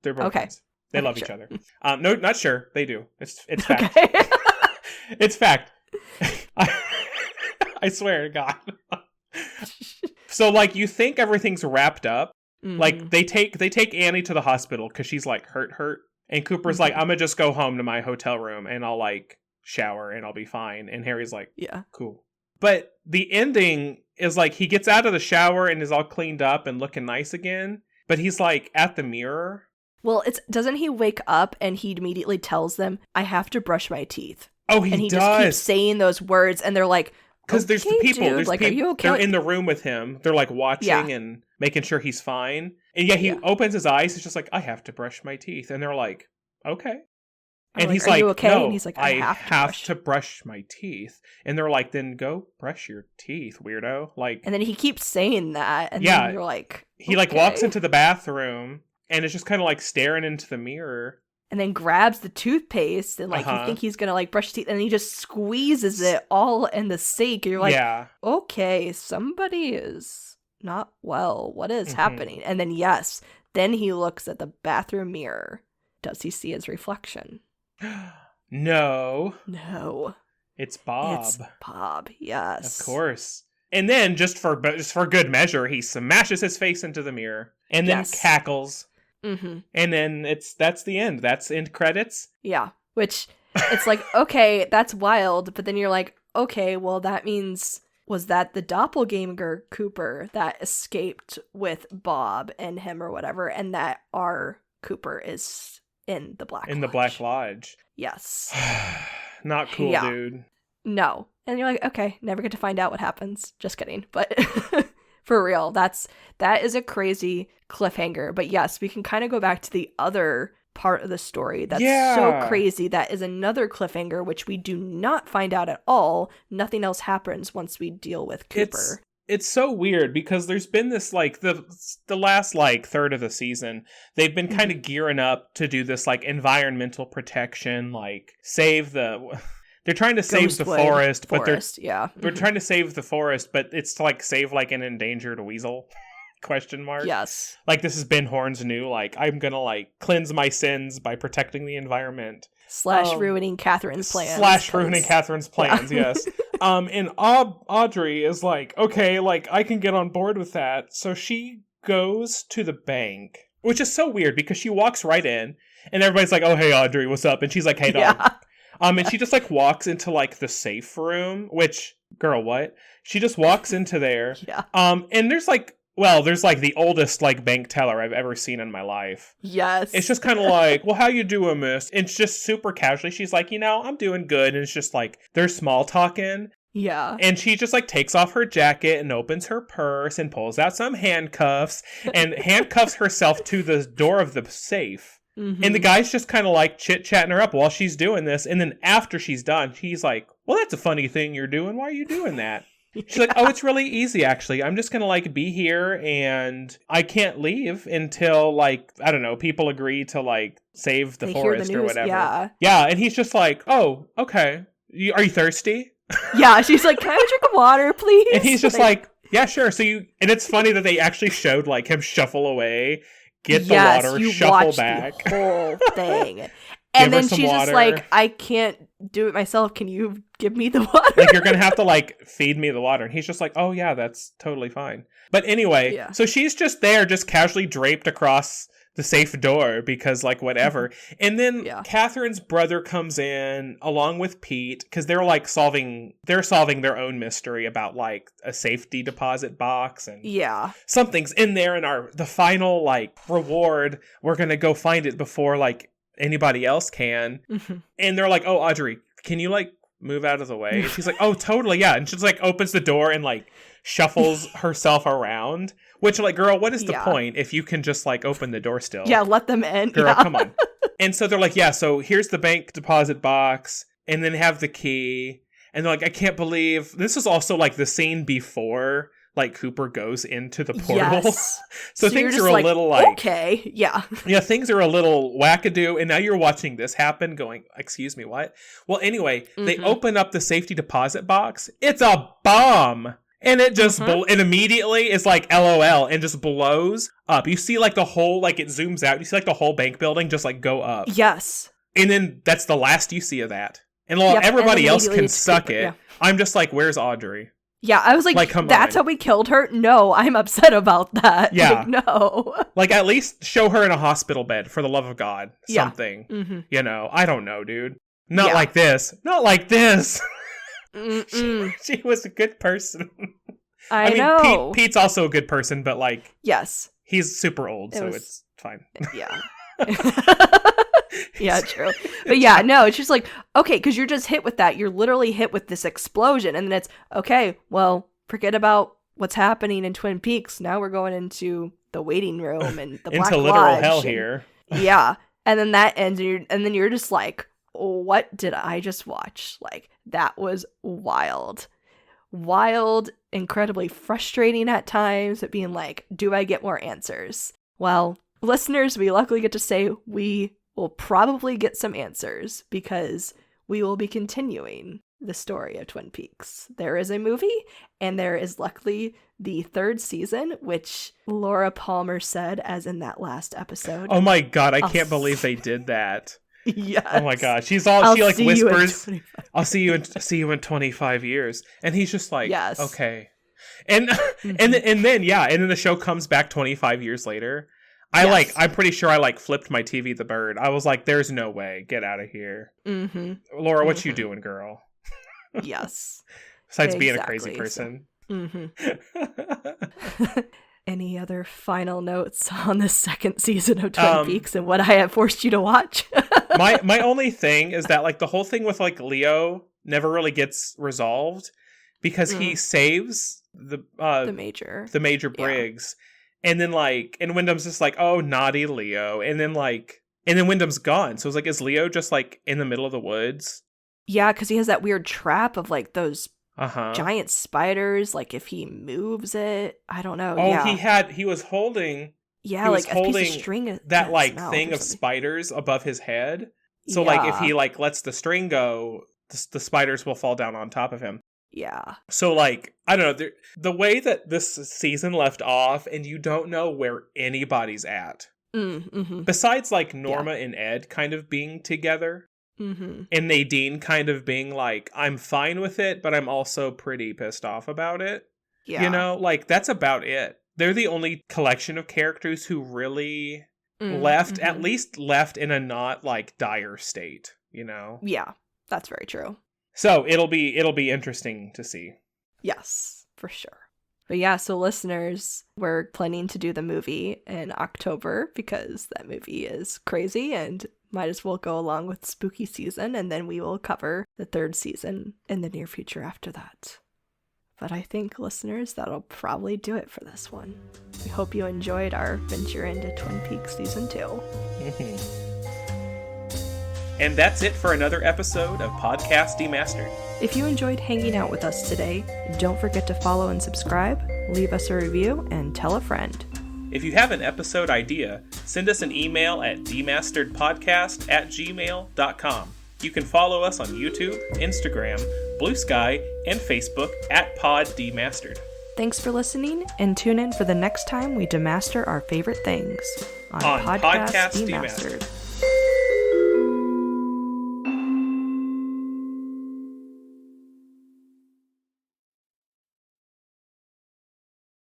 They're boyfriends. Okay. They love each other. No, not sure. They do. It's fact. Okay. It's fact. I swear to God. So, like, you think everything's wrapped up. Mm-hmm. Like, they take Annie to the hospital because she's, like, hurt. And Cooper's like, I'm gonna just go home to my hotel room and I'll, like, shower and I'll be fine. And Harry's like, yeah, cool. But the ending is, like, he gets out of the shower and is all cleaned up and looking nice again. But he's, like, at the mirror. Well, doesn't he wake up and he immediately tells them, I have to brush my teeth. Oh, he does. And he just keeps saying those words, and they're like, because there's the people. Dude, there's like, people. Are you okay? They're in the room with him. They're like watching and making sure he's fine. And he opens his eyes. He's just like, I have to brush my teeth. And they're like, okay. And he's like, okay? No, and he's like, I have to brush my teeth. And they're like, then go brush your teeth, weirdo. Like, and then he keeps saying that. And then you're like, he like walks into the bathroom and is just kind of like staring into the mirror. And then grabs the toothpaste and like you think he's gonna like brush teeth, and he just squeezes it all in the sink. And you're like, okay, somebody is not well. What is happening? And then then he looks at the bathroom mirror. Does he see his reflection? No. It's Bob. Yes, of course. And then just for good measure, he smashes his face into the mirror and then cackles. Mm-hmm. And then that's the end. That's end credits. Yeah, which it's like, okay, that's wild. But then you're like, okay, well, that means, was that the doppelganger Cooper that escaped with Bob and him or whatever, and that our Cooper is in the Black Lodge? In the Black Lodge. Yes. Not cool, dude. No. And you're like, okay, never get to find out what happens. Just kidding. But for real, that is a crazy cliffhanger. But yes, we can kind of go back to the other part of the story that's so crazy. That is another cliffhanger, which we do not find out at all. Nothing else happens once we deal with Cooper. It's so weird because there's been this, like, the last, like, third of the season, they've been kind of gearing up to do this, like, environmental protection, like, they're trying to save the forest, but they're trying to save the forest, but it's to, like, save, like, an endangered weasel? Question mark. Yes. Like, this is Ben Horn's new, like, I'm gonna, like, cleanse my sins by protecting the environment. / ruining Catherine's plans. Yes. And Audrey is like, okay, like, I can get on board with that. So she goes to the bank, which is so weird because she walks right in and everybody's like, oh, hey, Audrey, what's up? And she's like, hey, dog. Yeah. And she just, like, walks into, like, the safe room, which, girl, what? She just walks into there. Yeah. And there's, like, the oldest, like, bank teller I've ever seen in my life. Yes. It's just kind of like, well, how you doing, miss? And it's just super casually. She's like, I'm doing good. And it's just like, they're small talking. Yeah. And she just, like, takes off her jacket and opens her purse and pulls out some handcuffs and handcuffs herself to the door of the safe. Mm-hmm. And the guy's just kind of, like, chit-chatting her up while she's doing this. And then after she's done, he's like, well, that's a funny thing you're doing. Why are you doing that? She's like, oh, it's really easy, actually. I'm just gonna like be here and I can't leave until like, I don't know, people agree to like save the forest or whatever. Yeah, and he's just like, oh, okay. Are you thirsty? Yeah, she's like, can I drink water, please? And he's just like, yeah, sure. And it's funny that they actually showed like him shuffle away, get the water, shuffle back. The whole thing. And then she's just like, I can't do it myself. Can you give me the water? Like, you're going to have to, like, feed me the water. And he's just like, oh, yeah, that's totally fine. But anyway, so she's just there, just casually draped across the safe door because, like, whatever. And then Catherine's brother comes in along with Pete because they're, like, solving their own mystery about, like, a safety deposit box. And something's in there. And the final, like, reward, we're going to go find it before, like, anybody else can. And they're like, oh, Audrey, can you like move out of the way? And she's like, oh, totally, yeah. And she's like opens the door and like shuffles herself around, which like, girl, what is the point if you can just like open the door still? Let them in, girl. Come on. And so they're like, so here's the bank deposit box, and then have the key. And they're like, I can't believe this is also like the scene before like Cooper goes into the portal. So things are a little like, okay, things are a little wackadoo. And now you're watching this happen going, excuse me, what? Well, anyway, they open up the safety deposit box. It's a bomb. And it just, it immediately is like LOL and just blows up. You see like the whole, like it zooms out. You see like the whole bank building just like go up. Yes. And then that's the last you see of that. And while everybody else can suck it, I'm just like, where's Audrey? Yeah, I was like that's how we killed her? No, I'm upset about that. Yeah. Like, no. Like, at least show her in a hospital bed, for the love of God. Something. You know, I don't know, dude. Not like this. Not like this. She was a good person. I mean, know. Pete's also a good person, but, like... Yes. He's super old, it's fine. Yeah. Yeah, true. But yeah, no, it's just like, okay, because you're just hit with that. You're literally hit with this explosion. And then it's, okay, well, forget about what's happening in Twin Peaks. Now we're going into the waiting room and the Black into Lodge literal hell here. Yeah. And then that ends, and then you're just like, what did I just watch? Like, that was wild. Wild, incredibly frustrating at times, but being like, do I get more answers? Well, listeners, we luckily get to say we will probably get some answers because we will be continuing the story of Twin Peaks. There is a movie, and there is luckily the third season, which Laura Palmer said, as in that last episode. Oh my God, I can't believe they did that. Yes. Oh my God, she like whispers, "I'll see you in 25 years," and he's just like, yes. Okay, and and then the show comes back 25 years later. I'm pretty sure I like flipped my TV the bird. I was like, there's no way. Get out of here. Laura, what you doing, girl? Yes. Besides being a crazy person. Any other final notes on the second season of Twin Peaks and what I have forced you to watch? my only thing is that like the whole thing with like Leo never really gets resolved because he saves the Major Briggs. And then, like, and Wyndham's just like, oh, naughty Leo. And then Wyndham's gone. So it's like, is Leo just, like, in the middle of the woods? Yeah, because he has that weird trap of, like, those giant spiders. Like, if he moves it, I don't know. Oh, he was holding... Yeah, like, a piece of string that, like, thing of spiders above his head. So, like, if he, like, lets the string go, the spiders will fall down on top of him. Yeah. So, like, I don't know, the way that this season left off, and you don't know where anybody's at. Besides, like, Norma and Ed kind of being together. And Nadine kind of being like, I'm fine with it, but I'm also pretty pissed off about it. Yeah. You know, like, that's about it. They're the only collection of characters who really at least left in a not, like, dire state, you know? Yeah, that's very true. So it'll be interesting to see. Yes, for sure. But yeah, so listeners, we're planning to do the movie in October because that movie is crazy and might as well go along with spooky season, and then we will cover the third season in the near future after that. But I think, listeners, that'll probably do it for this one. We hope you enjoyed our venture into Twin Peaks Season 2. And that's it for another episode of Podcast Demastered. If you enjoyed hanging out with us today, don't forget to follow and subscribe, leave us a review, and tell a friend. If you have an episode idea, send us an email at demasteredpodcast@gmail.com. You can follow us on YouTube, Instagram, Blue Sky, and Facebook at Pod Demastered. Thanks for listening, and tune in for the next time we demaster our favorite things on Podcast Demastered.